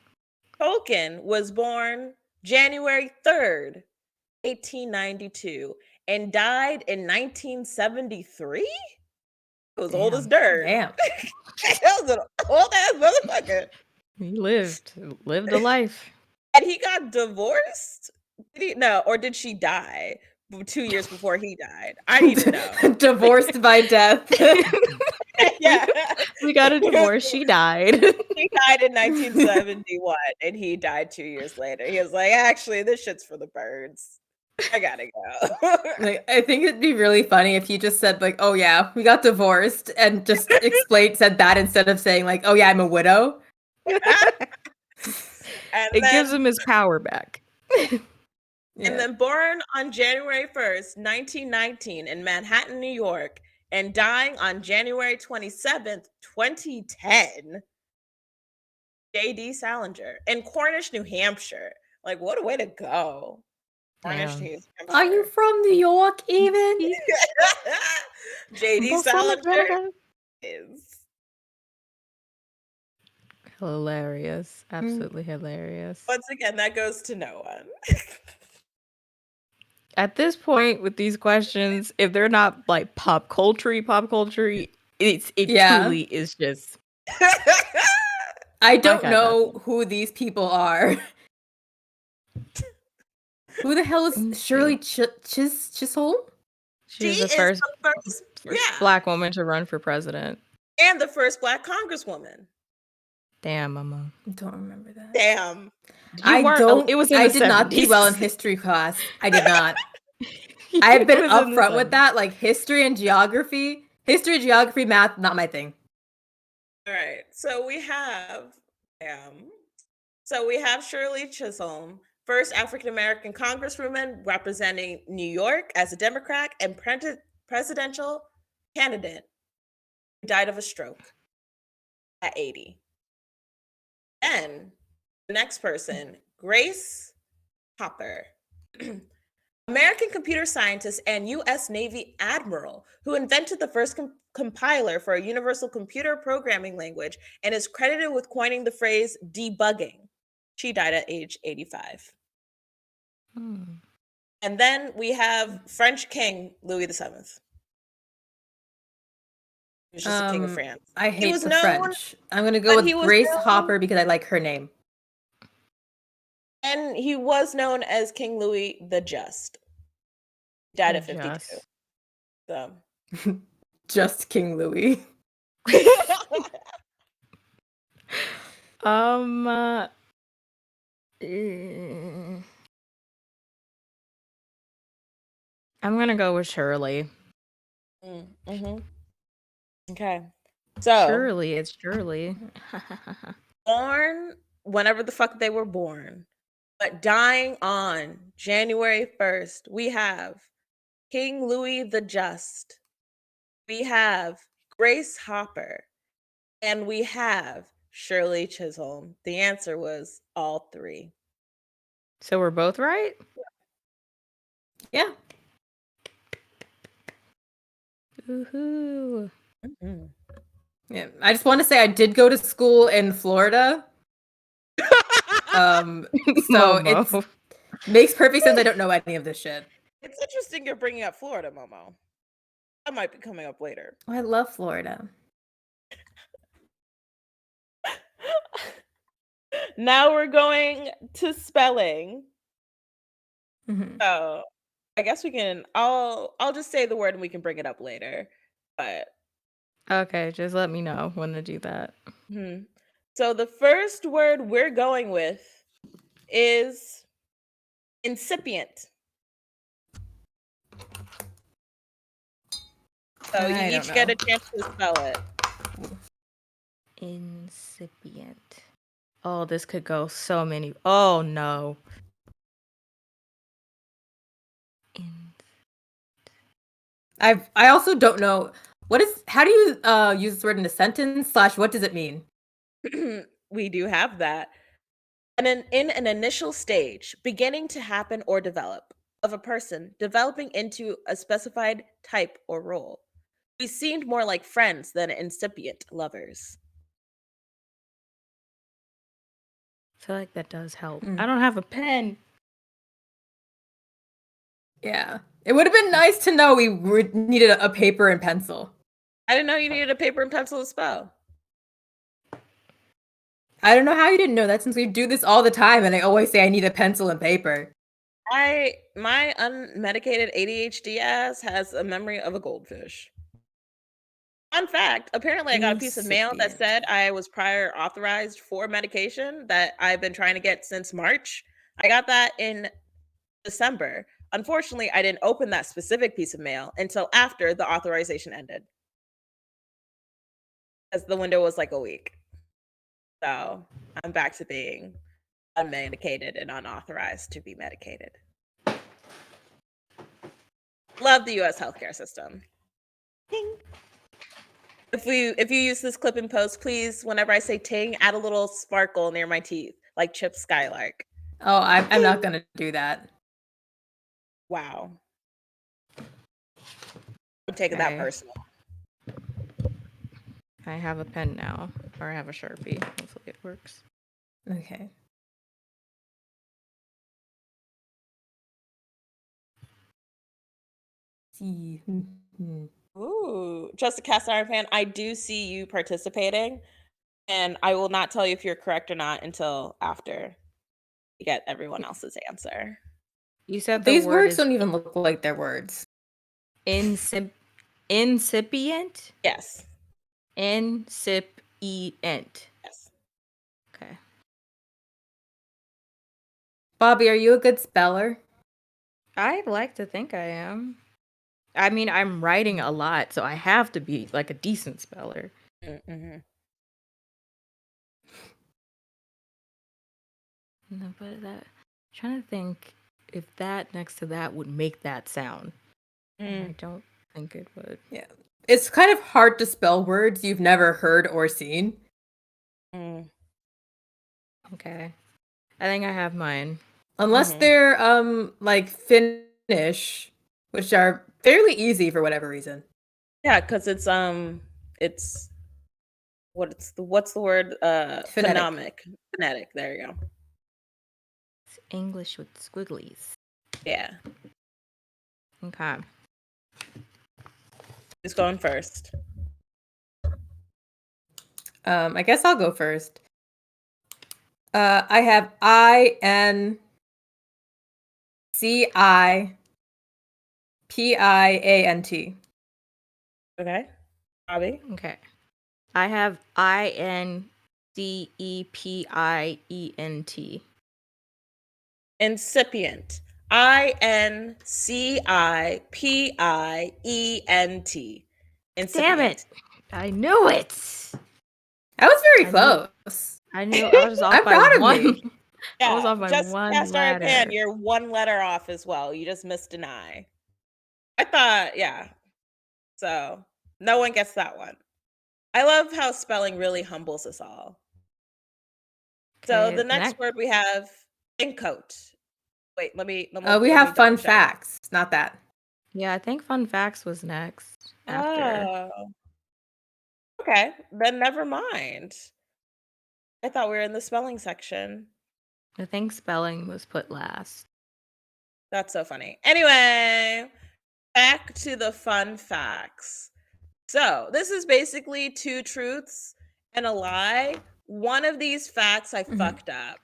Tolkien was born January 3rd, 1892, and died in 1973? He was old as dirt. Damn. That was an old ass motherfucker. He lived a life. And he got divorced? Did he? No, or did she die 2 years before he died? I need to know. Divorced by death. Yeah. We got a divorce. She died. He died in 1971 and he died 2 years later. He was like, actually, this shit's for the birds. I gotta go. Like, I think it'd be really funny if you just said, like, oh yeah, we got divorced, and just said that instead of saying, like, oh yeah, I'm a widow. It gives him his power back. And then born on January 1st, 1919 in Manhattan, New York, and dying on January 27th, 2010, J.D. Salinger in Cornish, New Hampshire. Like, what a way to go. Cornish, New Hampshire. Are you from New York even? J.D. Salinger is hilarious. Absolutely hilarious. Once again, that goes to no one. At this point with these questions, if they're not like pop culture, it truly is just I don't know who these people are. Who the hell is Shirley Chisholm? She was the first Black woman to run for president. And the first Black congresswoman. Damn, Mama. Don't remember that. Damn. It was in I the did 70s. not do well in history class. I did not. I've been upfront with that. Like, history and geography, math, not my thing. All right. So we have Shirley Chisholm, first African American congresswoman representing New York as a Democrat and presidential candidate, who died of a stroke at 80. Then the next person, Grace Hopper, American computer scientist and U.S. Navy admiral who invented the first compiler for a universal computer programming language and is credited with coining the phrase debugging. She died at age 85. And then we have French King Louis VII. He was just the king of France. I hate the French. I'm going to go with Grace Hopper because I like her name. And he was known as King Louis the Just. He died at 52. So. Just King Louis. I'm gonna go with Shirley. Okay. So Shirley, it's Shirley. Born whenever the fuck they were born, but dying on January 1st, we have King Louis the Just. We have Grace Hopper. And we have Shirley Chisholm. The answer was all three. So we're both right? Yeah. Woohoo. Yeah. I just want to say I did go to school in Florida. So it makes perfect sense I don't know any of this shit. It's interesting you're bringing up Florida, Momo. That might be coming up later. I love Florida. Now we're going to spelling. Mhm. So I guess we can. I'll just say the word and we can bring it up later. But Okay, just let me know when to do that. so the first word we're going with is incipient. So you I don't each get know. a chance to spell it. Incipient. Oh, this could go so many. Oh no. In- I also don't know how do you use this word in a sentence / what does it mean? We do have that. And in an initial stage, beginning to happen or develop, of a person developing into a specified type or role. We seemed more like friends than incipient lovers. I feel like that does help. Mm. I don't have a pen. Yeah. It would have been nice to know we needed a paper and pencil. I didn't know you needed a paper and pencil to spell. I don't know how you didn't know that since we do this all the time and I always say I need a pencil and paper. My unmedicated ADHD ass has a memory of a goldfish. Fun fact, apparently I got a piece of mail that Incipient. said I was prior authorized for medication that I've been trying to get since March. I got that in December. Unfortunately, I didn't open that specific piece of mail until after the authorization ended. As the window was like a week. So I'm back to being unmedicated and unauthorized to be medicated. Love the US healthcare system. Ting. If you use this clip in post, please, whenever I say ting, add a little sparkle near my teeth, like Chip Skylark. Oh, I'm not gonna do that. Wow. I'm taking that Okay. personal. I have a pen now. Or I have a Sharpie. Hopefully it works. Okay. See. Ooh, just a cast iron fan. I do see you participating, and I will not tell you if you're correct or not until after you get everyone else's answer. You said the These word words is don't even look like they're words. incipient? Yes. Incipient. Yes. Okay. Bobby, are you a good speller? I like to think I am. I mean, I'm writing a lot, so I have to be like a decent speller. Mm-hmm. No, but that trying to think if that next to that would make that sound. And I don't think it would. Yeah. It's kind of hard to spell words you've never heard or seen. Mm. Okay. I think I have mine. Unless they're like Finnish, which are fairly easy for whatever reason. Yeah, because it's what's the word? Phonetic. Phonetic. There you go. It's English with squigglies. Yeah. Okay. Who's going first? I guess I'll go first. I have INCIPIANT. Okay. Bobby. Okay. I have INCEPIENT. Incipient. INCIPIENT. Damn it! Incipient. I knew it. That was very I knew. close. I knew. I was just off I'm by proud of one. me. I was Yeah, off by just one cast iron pan. letter. You're one letter off as well. You just missed an I. I thought, yeah. So no one gets that one. I love how spelling really humbles us all. So Okay. the next word we have incoat. Wait, let me We let me have double fun check. facts, not that. Yeah, I think fun facts was next after. Oh, okay. Then never mind. I thought we were in the spelling section. I think spelling was put last. That's so funny. Anyway, back to the fun facts. So, this is basically two truths and a lie. One of these facts I fucked up.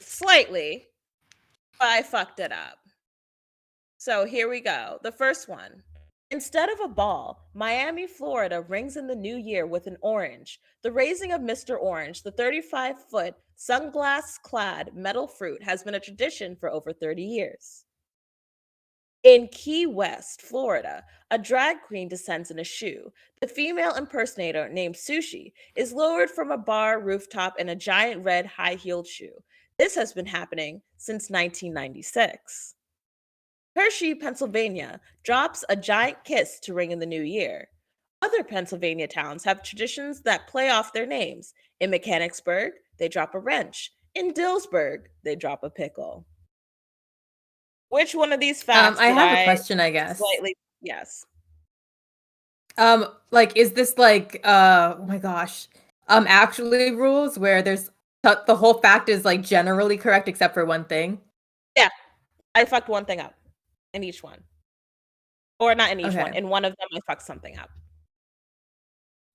Slightly, but I fucked it up. So, here we go. The first one. Instead of a ball, Miami, Florida rings in the new year with an orange. The raising of Mr. Orange, the 35-foot, sunglass clad metal fruit, has been a tradition for over 30 years. In Key West, Florida, a drag queen descends in a shoe. The female impersonator, named Sushi, is lowered from a bar rooftop in a giant red high heeled shoe. This has been happening since 1996. Hershey, Pennsylvania, drops a giant kiss to ring in the new year. Other Pennsylvania towns have traditions that play off their names. In Mechanicsburg, they drop a wrench. In Dillsburg, they drop a pickle. Which one of these facts I did have a I question, I guess. slightly? Yes. Like, is this like, oh my gosh, actually rules where there's the whole fact is like generally correct except for one thing? Yeah, I fucked one thing up in each one. Or not in each one. Okay. In one of them, I fucked something up.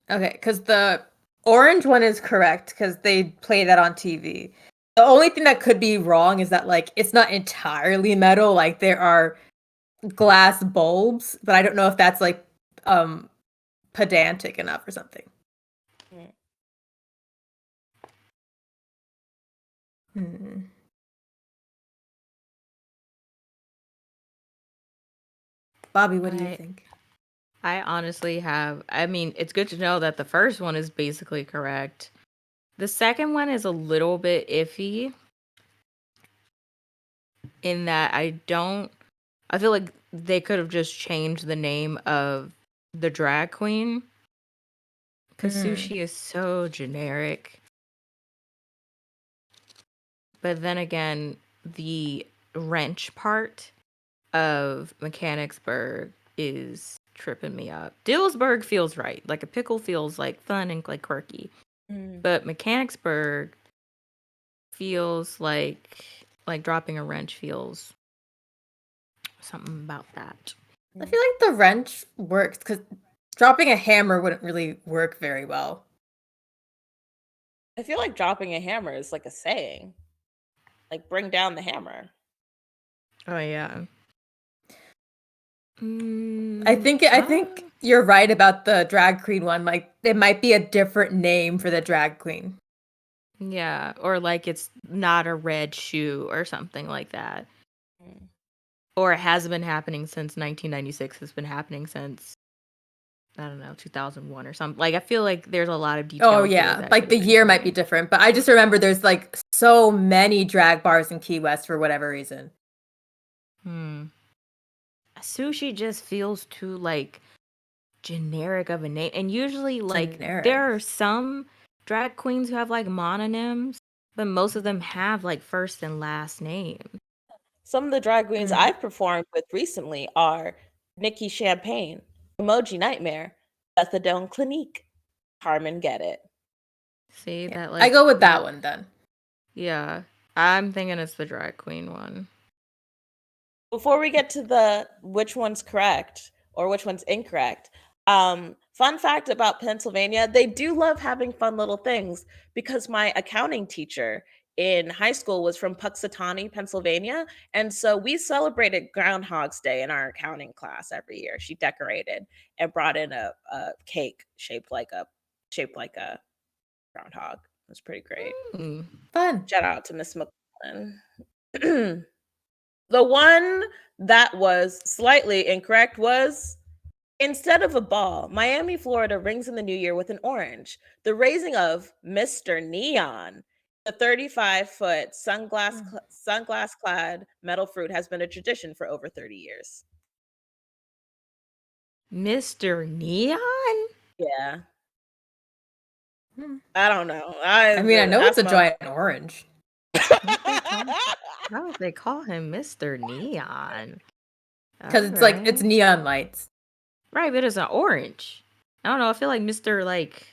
Okay, because the orange one is correct because they play that on TV. The only thing that could be wrong is that like it's not entirely metal. Like there are glass bulbs, but I don't know if that's like pedantic enough or something. Bobby, what do you think? I honestly have, I mean, it's good to know that the first one is basically correct. The second one is a little bit iffy in that I feel like they could have just changed the name of the drag queen because Sushi is so generic. But then again, the wrench part of Mechanicsburg is tripping me up. Dillsburg feels right. Like a pickle feels like fun and like quirky. But Mechanicsburg feels like dropping a wrench feels something about that. I feel like the wrench works because dropping a hammer wouldn't really work very well. I feel like dropping a hammer is like a saying. Like, bring down the hammer. Oh yeah. I think you're right about the drag queen one. Like it might be a different name for the drag queen. Yeah, or like it's not a red shoe or something like that. Or it has been happening since 1996. It's been happening since, I don't know, 2001 or something. Like I feel like there's a lot of details. Oh yeah, like the year might be different, but I just remember there's like so many drag bars in Key West for whatever reason. Sushi just feels too like generic of a name, and usually like there are some drag queens who have like mononyms, but most of them have like first and last names. Some of the drag queens I've performed with recently are Nikki Champagne, Emoji Nightmare, Methadone Clinique, Carmen Get It. See that? Like I go with that one then. Yeah, I'm thinking it's the drag queen one. Before we get to the which one's correct or which one's incorrect, fun fact about Pennsylvania, they do love having fun little things because my accounting teacher in high school was from Puxatawny, Pennsylvania, and so we celebrated Groundhog's Day in our accounting class every year. She decorated and brought in a cake shaped like a groundhog. It was pretty great. Fun. Shout out to Miss McClellan. The one that was slightly incorrect was instead of a ball, Miami, Florida rings in the new year with an orange. The raising of Mr. Neon, the 35-foot sunglass clad metal fruit, has been a tradition for over 30 years. Mr. Neon? Yeah. I don't know. I mean, I know it's a giant orange. How would they call him Mr. Neon? Because it's like it's neon lights. Right, but it's an orange. I don't know. I feel like Mr. like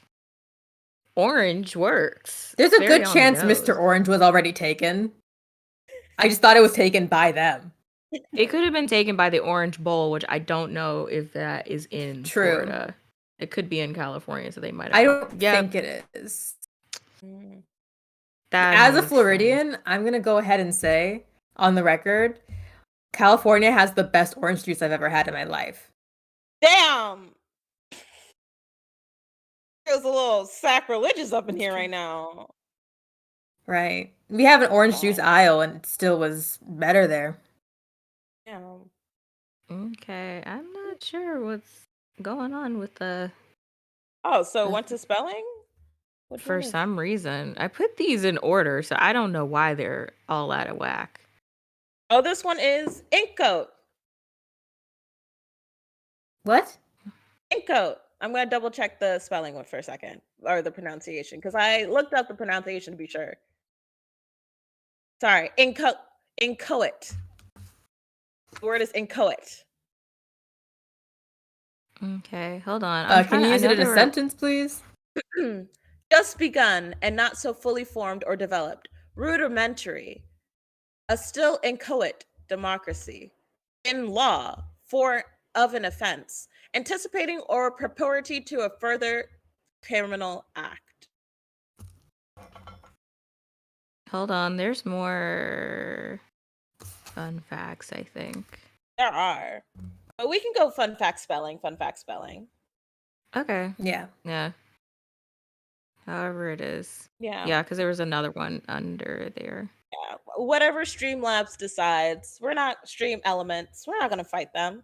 Orange works. There's a good chance Mr. Orange was already taken. I just thought it was taken by them. It could have been taken by the Orange Bowl, which I don't know if that is in Florida. It could be in California, so they might have. I don't think it is. As a Floridian, I'm going to go ahead and say, on the record, California has the best orange juice I've ever had in my life. Damn! Feels a little sacrilegious up in here right now. Right. We have an orange juice aisle, and it still was better there. Yeah. Okay, I'm not sure what's going on with the... Oh, so went to spelling? For some reason. I put these in order, so I don't know why they're all out of whack. Oh, this one is ink coat. What? Ink coat. I'm going to double check the spelling one for a second, or the pronunciation, because I looked up the pronunciation to be sure. Sorry, inchoate. The word is inchoate. Okay, hold on. Can you use it in a sentence, please? Just begun and not so fully formed or developed. Rudimentary. A still inchoate democracy. In law, for of an offense. Anticipating or preparatory to a further criminal act. Hold on, there's more fun facts, I think. There are. But we can go fun fact spelling. Okay. Yeah. Yeah. However it is. Yeah. Yeah, because there was another one under there. Yeah. Whatever Streamlabs decides. We're not Stream Elements. We're not going to fight them.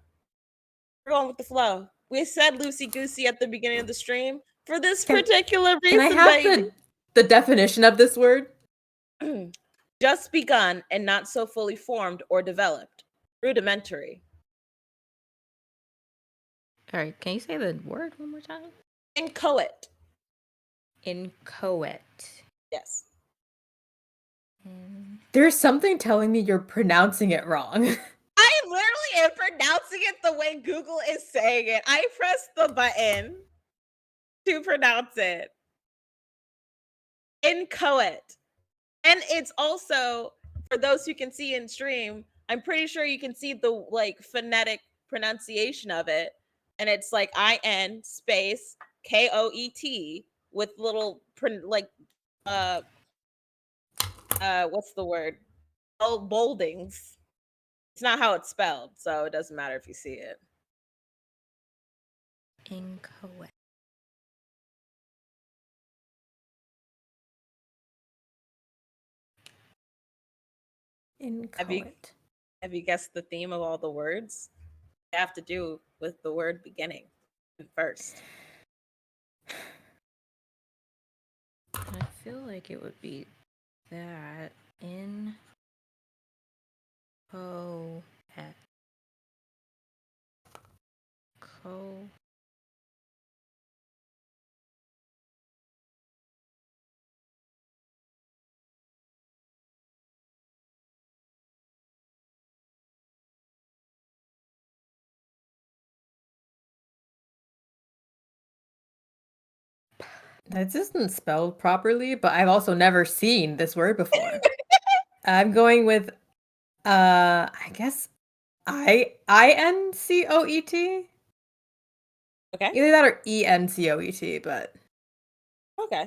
We're going with the flow. We said loosey-goosey at the beginning of the stream for this particular reason, Can I have the definition of this word? Just begun and not so fully formed or developed. Rudimentary. All right, can you say the word one more time? Inchoate. Inchoate. Yes. There's something telling me you're pronouncing it wrong. I literally am pronouncing it the way Google is saying it. I pressed the button to pronounce it. Inchoate. And it's also, for those who can see in stream, I'm pretty sure you can see the phonetic pronunciation of it. And it's like IN space KOET with little what's the word? Boldings. It's not how it's spelled, so it doesn't matter if you see it. Inchoate. Inchoate. Have you guessed the theme of all the words? They have to do with the word beginning first. I feel like it would be that in co This isn't spelled properly, but I've also never seen this word before. I'm going with I guess INCOET. Okay. Either that or ENCOET, but okay.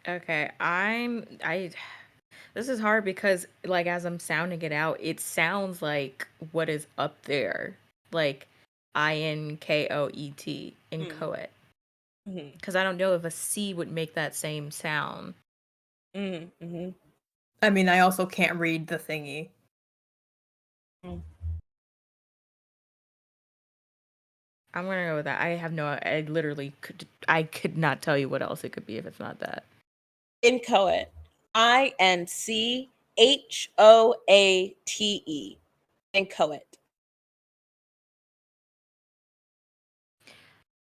Okay, this is hard because as I'm sounding it out, it sounds like what is up there. Like INKOET, inchoate. Because I don't know if a C would make that same sound. Mm-hmm. I mean, I also can't read the thingy. I'm gonna go with that. I literally could not tell you what else it could be if it's not that. Inchoate. INCHOATE. Inchoate.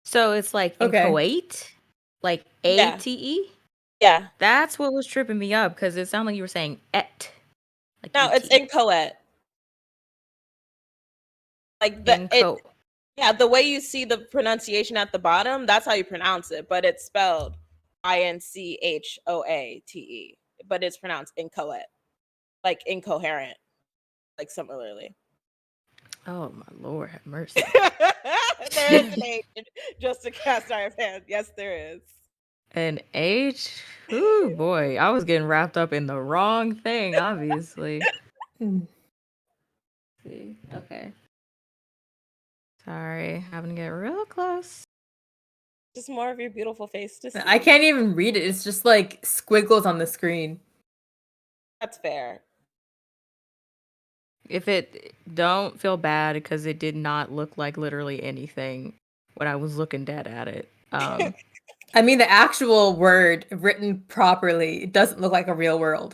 So it's like inchoate? Like ATE? Yeah. That's what was tripping me up because it sounded like you were saying et. Like no, it's inchoate. Like the way you see the pronunciation at the bottom, that's how you pronounce it, but it's spelled INCHOATE, but it's pronounced inchoate. like incoherent, like similarly. Oh my Lord, have mercy. There is an age just to cast iron hand. Yes, there is. An age? Ooh, boy, I was getting wrapped up in the wrong thing, obviously. See, okay. Sorry, having to get real close. Just more of your beautiful face to see. I can't even read it. It's just like squiggles on the screen. That's fair. If it don't feel bad because it did not look like literally anything when I was looking dead at it. I mean, the actual word written properly, it doesn't look like a real word.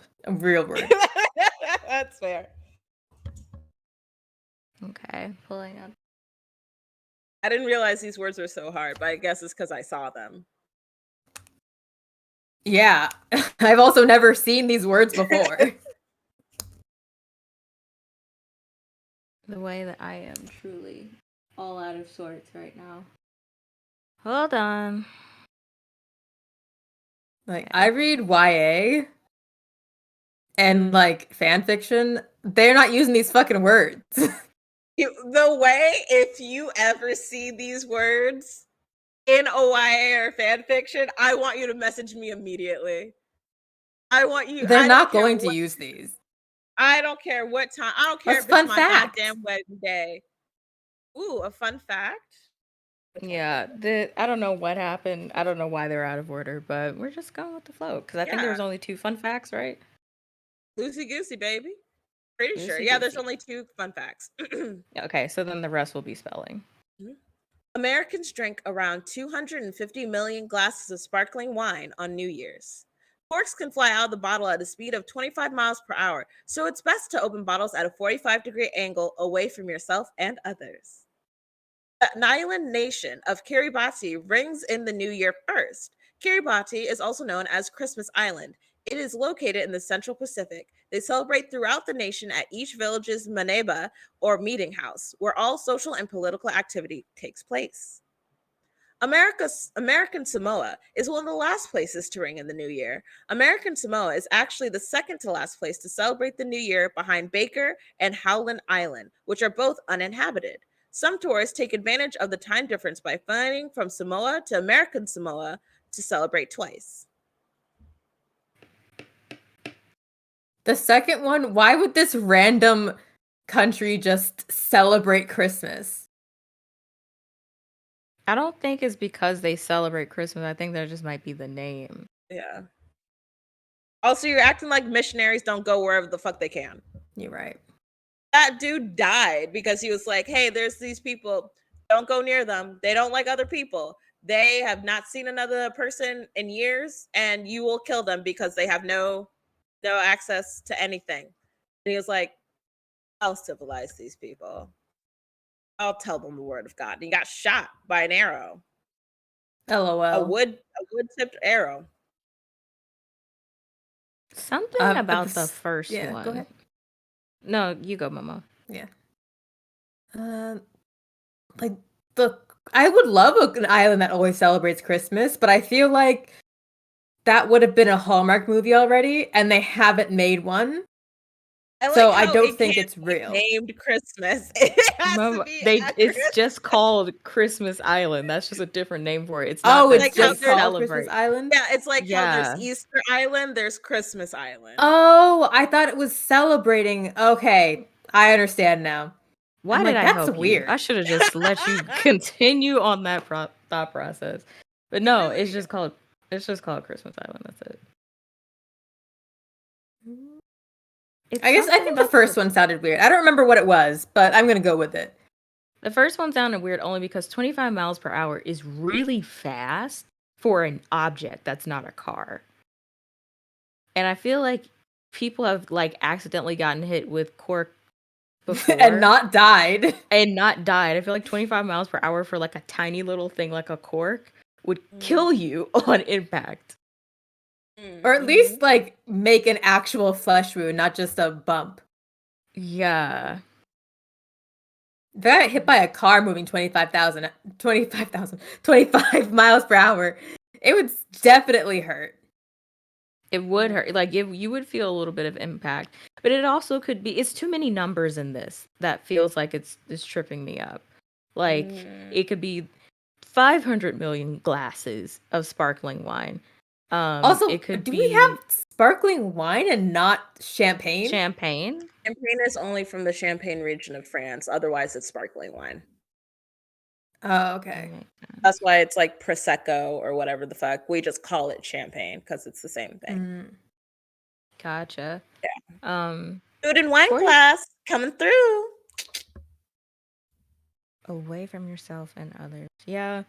That's fair. Okay, pulling up. I didn't realize these words were so hard, but I guess it's because I saw them. Yeah, I've also never seen these words before. The way that I am truly all out of sorts right now. Hold on. Like, I read YA and like fan fiction. They're not using these fucking words. The way, if you ever see these words in OYA or fan fiction, I want you to message me immediately. I want you. They're I not don't care going to what- use these. I don't care what time. I don't care What's if it's fun my fact? goddamn wedding day. Ooh, a fun fact. Yeah, I don't know what happened. I don't know why they're out of order, but we're just going with the flow because I think there was Yeah. only 2 fun facts, right? Loosey goosey, baby. Pretty sure. Loosey Yeah, there's goosey. only 2 fun facts. Okay, so then the rest will be spelling. Americans drink around 250 million glasses of sparkling wine on New Year's. Corks can fly out of the bottle at a speed of 25 miles per hour, so it's best to open bottles at a 45-degree angle away from yourself and others. The island nation of Kiribati rings in the new year first. Kiribati is also known as Christmas Island. It is located in the Central Pacific. They celebrate throughout the nation at each village's maneba or meeting house, where all social and political activity takes place. American Samoa is one of the last places to ring in the new year. American Samoa is actually the second to last place to celebrate the new year behind Baker and Howland Island, which are both uninhabited. Some tourists take advantage of the time difference by flying from Samoa to American Samoa to celebrate twice. The second one, why would this random country just celebrate Christmas? I don't think it's because they celebrate Christmas. I think that just might be the name. Yeah. Also, you're acting like missionaries don't go wherever the fuck they can. You're right. That dude died because he was like, hey, there's these people, don't go near them. They don't like other people. They have not seen another person in years, and you will kill them because they have no access to anything. And he was like, I'll civilize these people. I'll tell them the word of God. And he got shot by an arrow. LOL. A wood tipped arrow. Something about the first yeah, one. Go ahead. No, you go, Mama. Yeah. Like I would love an island that always celebrates Christmas, but I feel like that would have been a Hallmark movie already, and they haven't made one. So I don't think it's real. Named Christmas. It has Mama, to be it's just called Christmas Island. That's just a different name for it. It's not it's like just called celebrate. Christmas Island? Yeah, it's like how Yeah. there's Easter Island, there's Christmas Island. Oh, I thought it was celebrating. Okay, I understand now. Why I'm did like, I that's help weird. you? I should have just let you continue on that thought process. But no, Really? it's just called Christmas Island. That's it. It's I think the first one sounded weird. I don't remember what it was, but I'm gonna go with it. The first one sounded weird only because 25 miles per hour is really fast for an object that's not a car. And I feel like people have like accidentally gotten hit with cork before and not died. I feel like 25 miles per hour for like a tiny little thing like a cork would kill you on impact. Or at least like make an actual flesh wound, not just a bump. Yeah. If I got hit by a car moving 25 miles per hour, it would definitely hurt. It would hurt. Like you would feel a little bit of impact, but it also could be. It's too many numbers in this that feels like it's tripping me up. Like it could be 500 million glasses of sparkling wine. Also, It could do we be have sparkling wine and not champagne? champagne. Champagne is only from the Champagne region of France. Otherwise, it's sparkling wine. Oh, okay. That's why it's like Prosecco or whatever the fuck. We just call it champagne because it's the same thing. Mm. Gotcha. Yeah. Food and wine Corey? class coming through. Away from yourself and others. Yeah.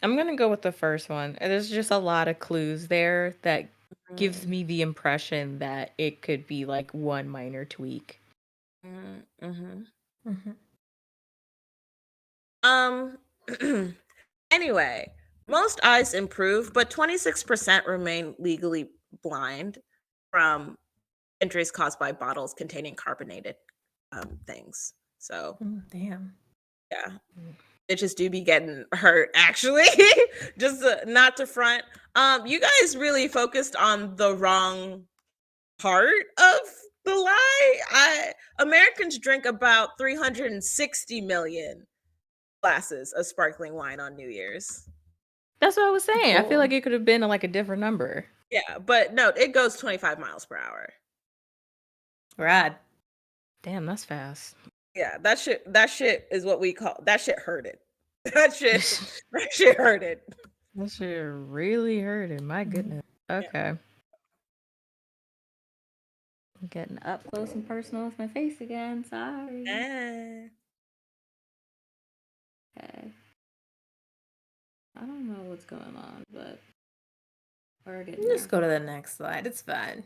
I'm going to go with the first one. There's just a lot of clues there that gives me the impression that it could be like one minor tweak. Anyway, most eyes improve, but 26% remain legally blind from injuries caused by bottles containing carbonated things. So, damn. Yeah. Bitches do be getting hurt, actually. Just not to front. You guys really focused on the wrong part of the lie. Americans drink about 360 million glasses of sparkling wine on New Year's. That's what I was saying. I feel like it could have been like a different number. Yeah, but no, it goes 25 miles per hour. Rad. Damn, that's fast. Yeah, that shit is what we call that shit hurted. That shit hurted. That shit really hurted. My goodness. Okay. I'm getting up close and personal with my face again. Sorry. Okay. I don't know what's going on, but we're getting there. Just go to the next slide. It's fine.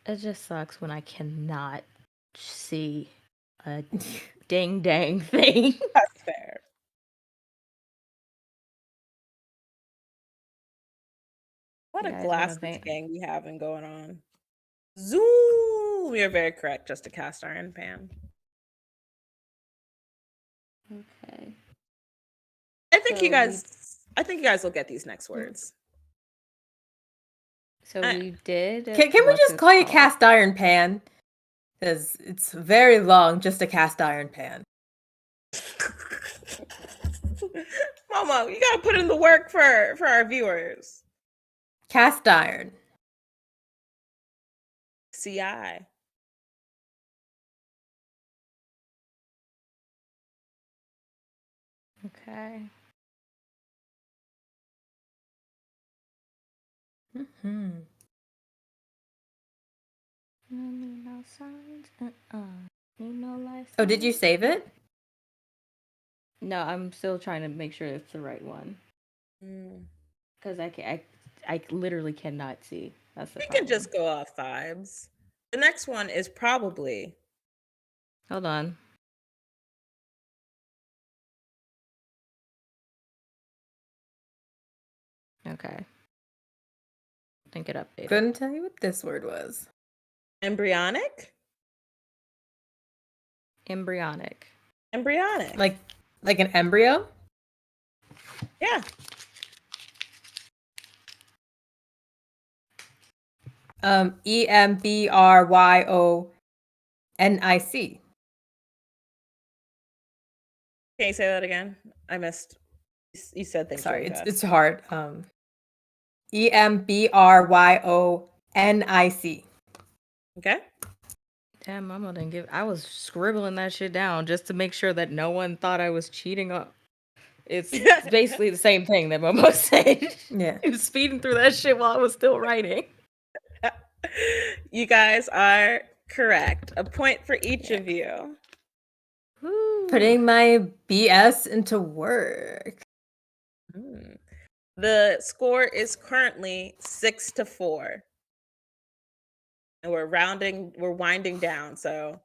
It just sucks when I cannot see a ding dang thing. That's fair. What a glasses gang we having going on. Zoom! You're very correct. Just a cast iron pan. Okay. I think you guys will get these next words. So we did. Can we just call you cast iron pan? Because it's very long, just a cast iron pan. Momo, you gotta put in the work for our viewers. Cast iron. CI. Okay. No signs. No life. Oh, did you save it? No, I'm still trying to make sure it's the right one. Because I literally cannot see. That's the problem. Can just go off vibes. The next one is probably. Hold on. Okay. I think it updated. Couldn't tell you what this word was. Embryonic? Embryonic. Like an embryo? Yeah. EMBRYONIC. Can you say that again? I missed. You said things. Sorry, really it's hard. EMBRYONIC. Okay. Damn, Mama didn't give. I was scribbling that shit down just to make sure that no one thought I was cheating up. It's basically the same thing that Momo said. Yeah. He was speeding through that shit while I was still writing. You guys are correct. A point for each of you. Woo. Putting my BS into work. The score is currently 6-4. And we're winding down. So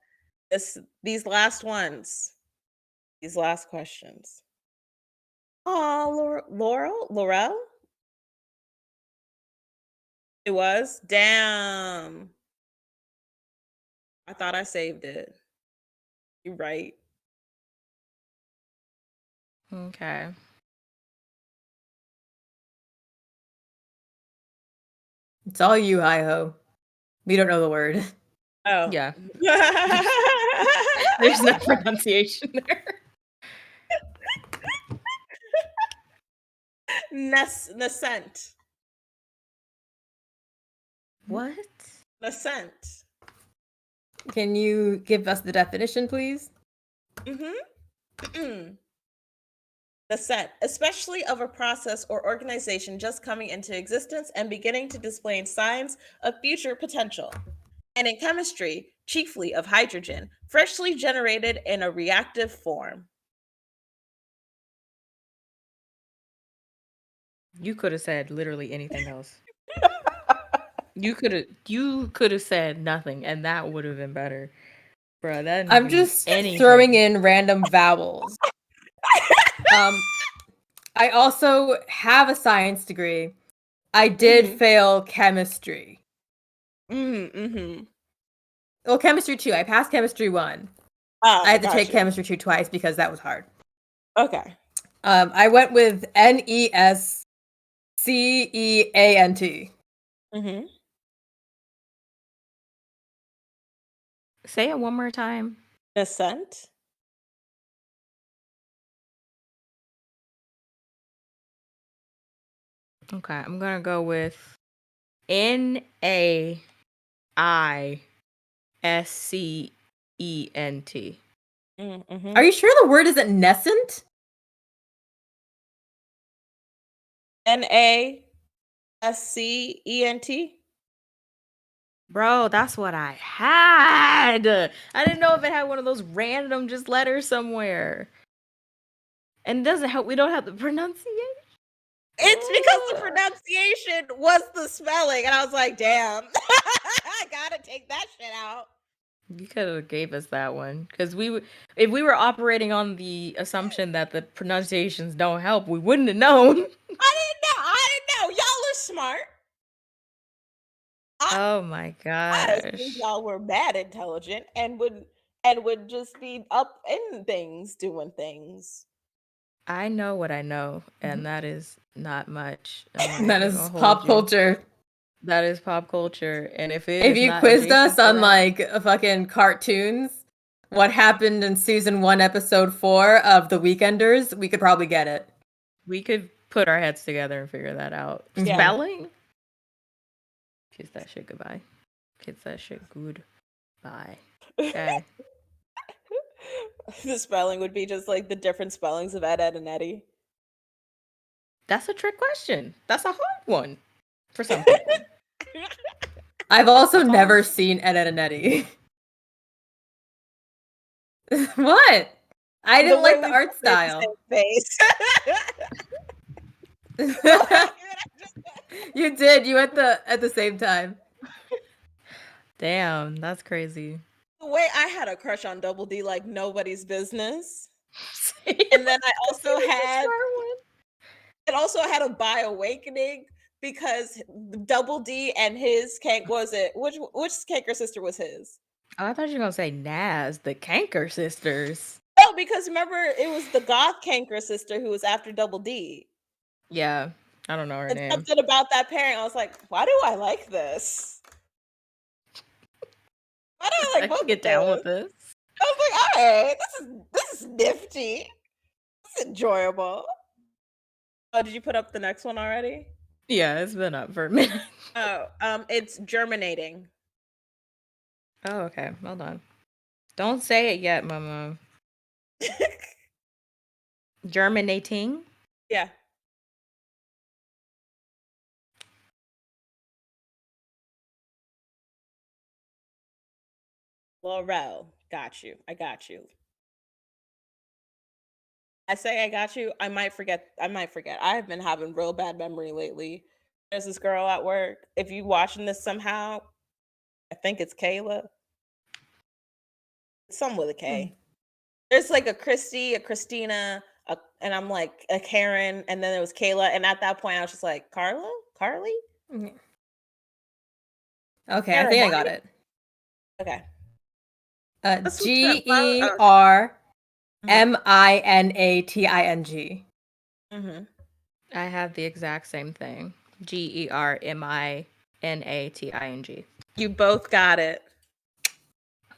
these last questions. Oh, Laurel? It was? Damn. I thought I saved it. You're right. Okay. It's all you, hi-ho. We don't know the word. Oh. Yeah. There's no pronunciation there. Nascent. What? Nascent. Can you give us the definition, please? Nascent, especially of a process or organization just coming into existence and beginning to display signs of future potential. And in chemistry, chiefly of hydrogen, freshly generated in a reactive form. You could have said literally anything else. You could have said nothing, and that would have been better, bro. That didn't I'm be just anything. throwing in random vowels. I also have a science degree. I did fail chemistry. Well, chemistry 2. I passed chemistry 1. I had to take chemistry 2 twice because that was hard. Okay. I went with NESCEANT. Say it one more time. Nascent. Okay, I'm gonna go with NAISCENT. Are you sure the word isn't nascent? NASCENT. Bro, that's what I had. I didn't know if it had one of those random just letters somewhere. And it doesn't help. We don't have the pronunciation. It's because the pronunciation was the spelling, and I was like, damn, I gotta take that shit out. You could have gave us that one, because if we were operating on the assumption that the pronunciations don't help, we wouldn't have known. I didn't know. Y'all are smart. Oh my I gosh. assumed y'all were mad intelligent and would just be up in things, doing things. I know what I know, and that is not much. That is pop culture. That is pop culture, and if you quizzed us on like fucking cartoons, what happened in season 1, episode 4 of The Weekenders, we could probably get it. We could put our heads together and figure that out. Yeah. Spelling? Kiss that shit goodbye. Kiss that shit goodbye. Okay. The spelling would be just like the different spellings of Ed, Ed, and Eddie. That's a trick question. That's a hard one for some people. I've also never seen Ed, Ed, and Eddie. What? I didn't like the art style. You did. You at the same time. Damn, that's crazy. The way I had a crush on Double D like nobody's business. And then I also had a bi-awakening because Double D and his which Kanker sister was his? Oh, I thought you were gonna say Naz, the Kanker sisters. No, because remember it was the goth Kanker sister who was after Double D. Yeah, I don't know her name. Something about that pairing, I was like, why do I like this? Why do I like I can get down with this. I was like, all right, this is nifty. It's enjoyable. Oh, did you put up the next one already? Yeah, it's been up for a minute. Oh, it's germinating. Oh, okay. Hold on. Don't say it yet, Mama. Germinating? Yeah. Laurel, got you. I got you. I say I got you. I might forget. I have been having real bad memory lately. There's this girl at work. If you watching this somehow, I think it's Kayla. It's some with a K. There's like a Christy, a Christina, and I'm like a Karen, and then there was Kayla. And at that point, I was just like, Carly? Okay, I think I got it. Okay. GERMINATING. I have the exact same thing. GERMINATING. Nating. You both got it.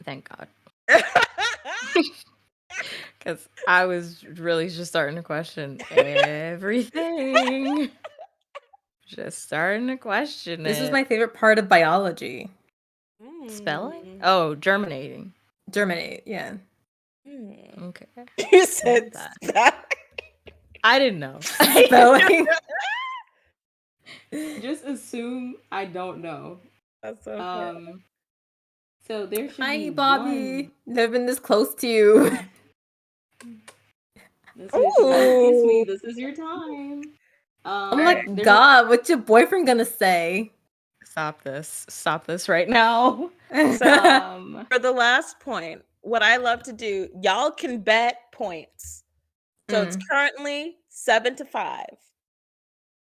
Thank God. Because I was really just starting to question everything. Just starting to question This it. is my favorite part of biology. Spelling? Oh, germinating. Germinate, yeah. Okay. You said that. spelling. I didn't know. Spelling. Just assume I don't know. That's so funny. So there should Hi, be Bobby. Never been this close to you. This is kiss me. This is your time. Oh my God, what's your boyfriend gonna say? Stop this. Stop this right now. So for the last point, what I love to do, y'all can bet points. So it's currently 7-5.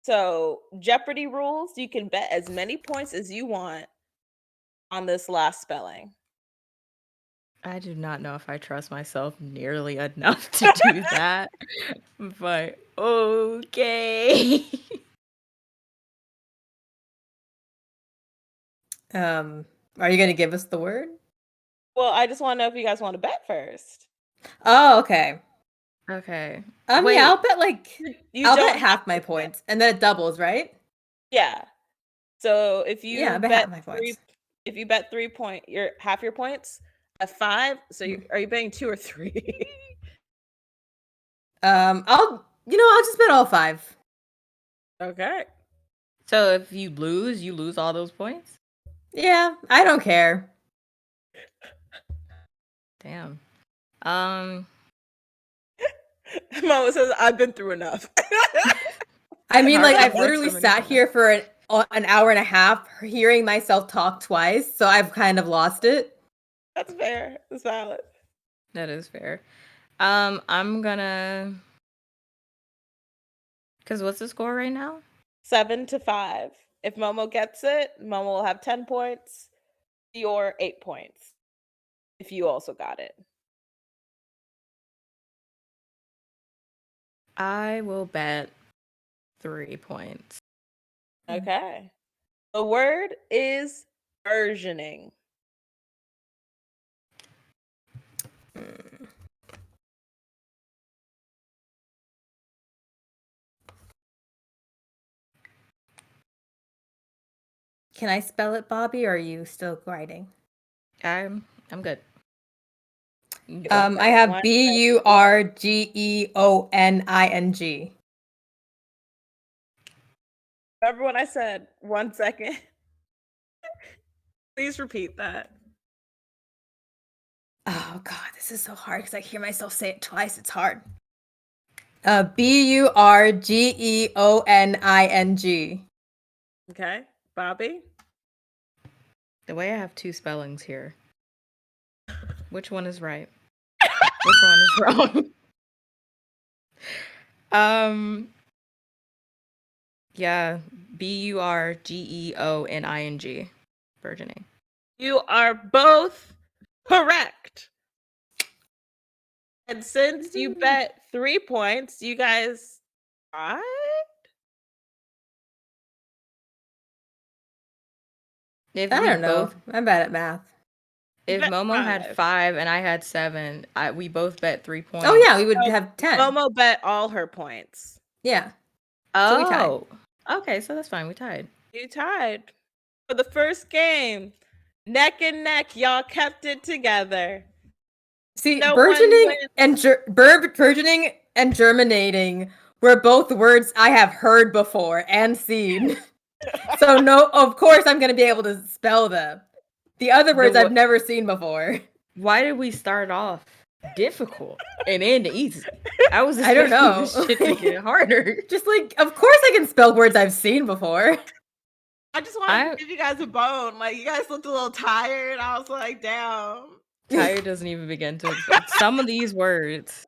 So Jeopardy rules, you can bet as many points as you want on this last spelling. I do not know if I trust myself nearly enough to do that. But okay. Are you gonna give us the word? Well, I just want to know if you guys want to bet first. Oh, okay. Okay. Yeah, I'll bet I'll bet half my bet. points, and then it doubles, right? Yeah. So if you Yeah, I bet half my points. If you bet 3 point, your half your points at 5. So are you betting 2 or 3? I'll just bet all 5. Okay. So if you lose all those points? Yeah, I don't care. Damn. Mama says I've been through enough. I mean, Hard I've work literally so many sat times. here for an hour and a half hearing myself talk twice, so I've kind of lost it. That's fair. That's valid. That is fair. I'm gonna. Because what's the score right now? 7-5. If Momo gets it, Momo will have 10 points. Your 8 points. If you also got it. I will bet 3 points. Okay. The word is versioning. Can I spell it, Bobby, or are you still writing? I'm good. I have Burgeoning. Remember when I said 1 second? Please repeat that. Oh God, this is so hard because I hear myself say it twice. It's hard. Burgeoning. Okay. Bobby? The way I have 2 spellings here. Which one is right? Which one is wrong? Yeah, Burgeoning. Burgeoning. You are both correct. And since you bet 3 points, you guys tied? I don't know. I'm bad at math. If Momo had 5 and I had 7, we both bet 3 points. Oh yeah, we would have 10. Momo bet all her points. Yeah. Oh. So we tied. Okay, so that's fine. We tied. You tied. For the first game, neck and neck, y'all kept it together. See, burgeoning and germinating were both words I have heard before and seen. So no, of course I'm going to be able to spell them. The other words I've never seen before. Why did we start off difficult and end easy? I don't know. This shit to get harder. Just of course I can spell words I've seen before. I just wanted to give you guys a bone. You guys looked a little tired. I was like, damn. Tired doesn't even begin to explain. Some of these words,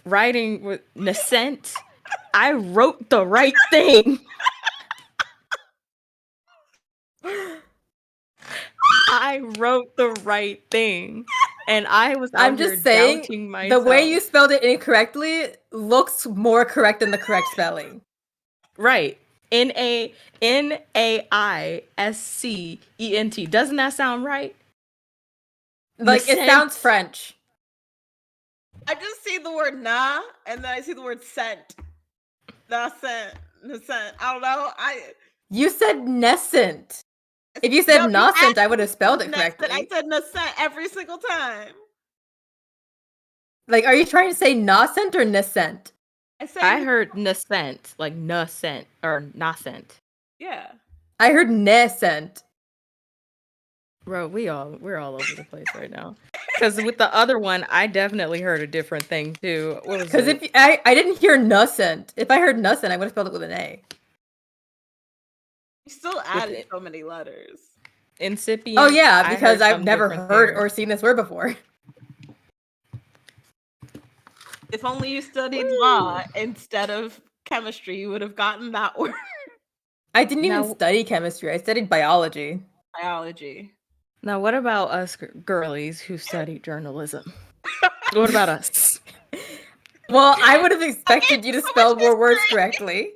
writing with nascent, I wrote the right thing. I wrote the right thing. And I'm just saying, the way you spelled it incorrectly looks more correct than the correct spelling. Right. Naiscent. Doesn't that sound right? Like, it sounds French. I just see the word "na" and then I see the word "scent." Nascent. I don't know. You said nascent. If you said nascent, I would have spelled it correctly. I said nascent every single time. Like, are you trying to say nascent or nascent? I heard nascent, like nascent or nascent. Yeah. I heard nascent. Bro, we're all over the place right now. Because with the other one, I definitely heard a different thing too. What was Because it? if I didn't hear nascent. If I heard nascent, I would have spelled it with an A. You still added so many letters. Incipient. Oh yeah, because I've never heard there. or seen this word before. If only you studied law instead of chemistry, you would have gotten that word. I didn't even study chemistry. I studied biology. Biology. Now, what about us girlies who studied journalism? What about us? Well, I would have expected you to spell more words correctly.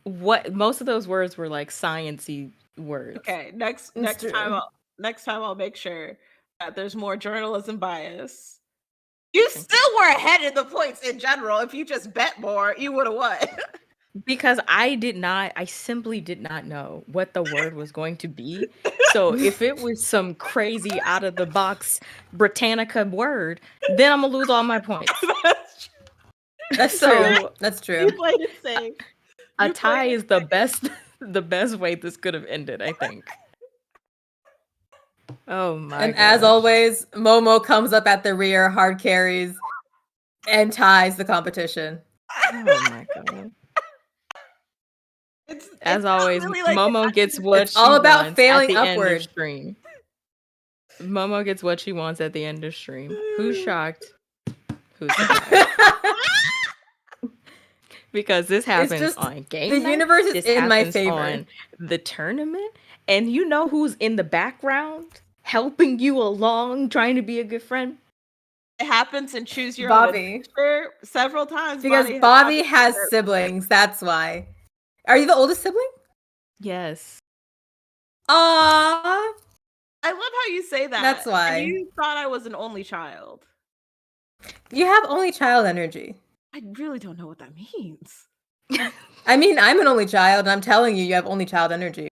What most of those words were like sciencey words. Okay, next time I'll make sure that there's more journalism bias. You still were ahead in the points in general. If you just bet more, you would have won. Because I simply did not know what the word was going to be. So if it was some crazy out of the box Britannica word, then I'm gonna lose all my points. That's true. That's true. You played it safe. A tie is the best way this could have ended, I think. Oh my And as always, Momo comes up at the rear, hard carries, and ties the competition. Oh my god. As always, really like Momo gets what it's all about wants failing at the upward. end of stream. Momo gets what she wants at the end of stream. Who's shocked? Who's surprised? Because this happens on game the night. universe is this in my happens favor. on the tournament, and you know who's in the background helping you along, trying to be a good friend. It happens in Choose Your Bobby. Own Adventure several times. Because Bobby has siblings. That's why. Are you the oldest sibling? Yes. Aww. I love how you say that. That's why. And you thought I was an only child. You have only child energy. I really don't know what that means. I mean, I'm an only child, and I'm telling you, you have only child energy.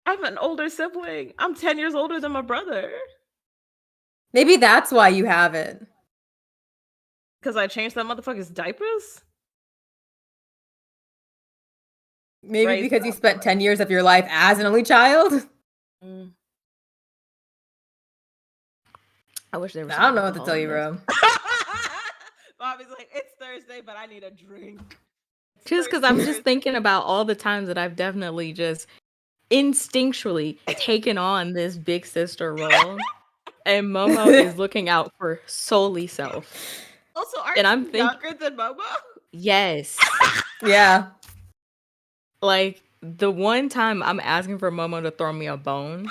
I'm an older sibling. I'm 10 years older than my brother. Maybe that's why you have it. Because I changed that motherfucker's diapers? Maybe because you spent 10 years of your life as an only child? I wish there was. I don't know what to tell you, bro. Bobby's like, it's Thursday, but I need a drink. Just because I'm just thinking about all the times that I've definitely just instinctually taken on this big sister role. And Momo is looking out for solely self. Also, are you younger than Momo? Yes. Yeah. Like, the one time I'm asking for Momo to throw me a bone,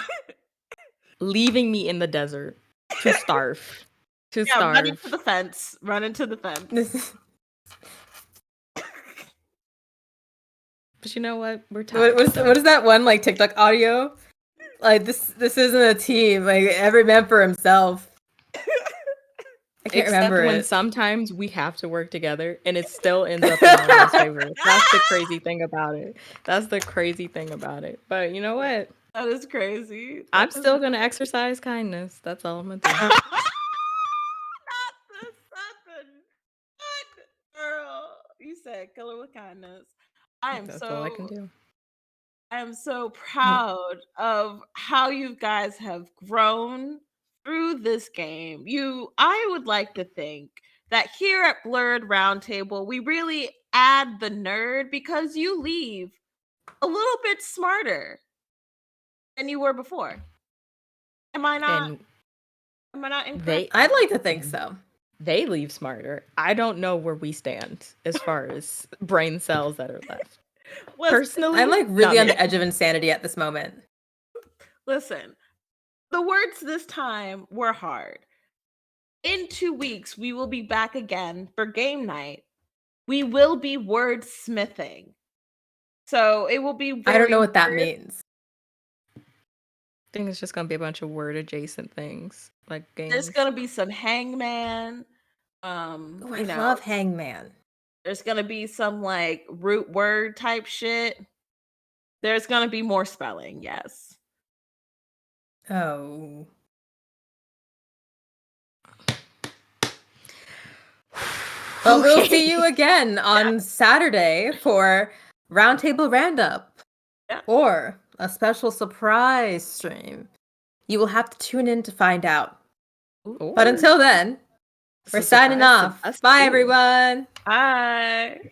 leaving me in the desert to starve. Run into the fence. Run into the fence. But you know what? We're tired. What is that one, like, TikTok audio? Like, this isn't a team. Like, every man for himself. I can't remember when it. sometimes we have to work together and it still ends up in our favor. That's the crazy thing about it. But you know what? That is crazy. I'm still going to exercise kindness. That's all I'm going to do. Not the southern. What? Girl. You said kill her with kindness. That's all I can do. I am so proud of how you guys have grown through this game. I would like to think that here at Blerd Roundtable, we really add the nerd because you leave a little bit smarter than you were before. Am I not incorrect? I'd like to think so. They leave smarter. I don't know where we stand as far as brain cells that are left. Personally, I'm like really on the edge of insanity at this moment. Listen, the words this time were hard. In 2 weeks, we will be back again for game night. We will be wordsmithing. So it will be very I don't know what that weird. means. I think it's just gonna be a bunch of word adjacent things like games. There's gonna be some hangman. Oh, I You know, love Hangman. there's gonna be some like root word type shit. There's gonna be more spelling, yes. Oh. But we'll see you again on Saturday for Roundtable Roundup Yeah. or a special surprise stream. You will have to tune in to find out. But until then, we're signing off. Bye, everyone. Bye.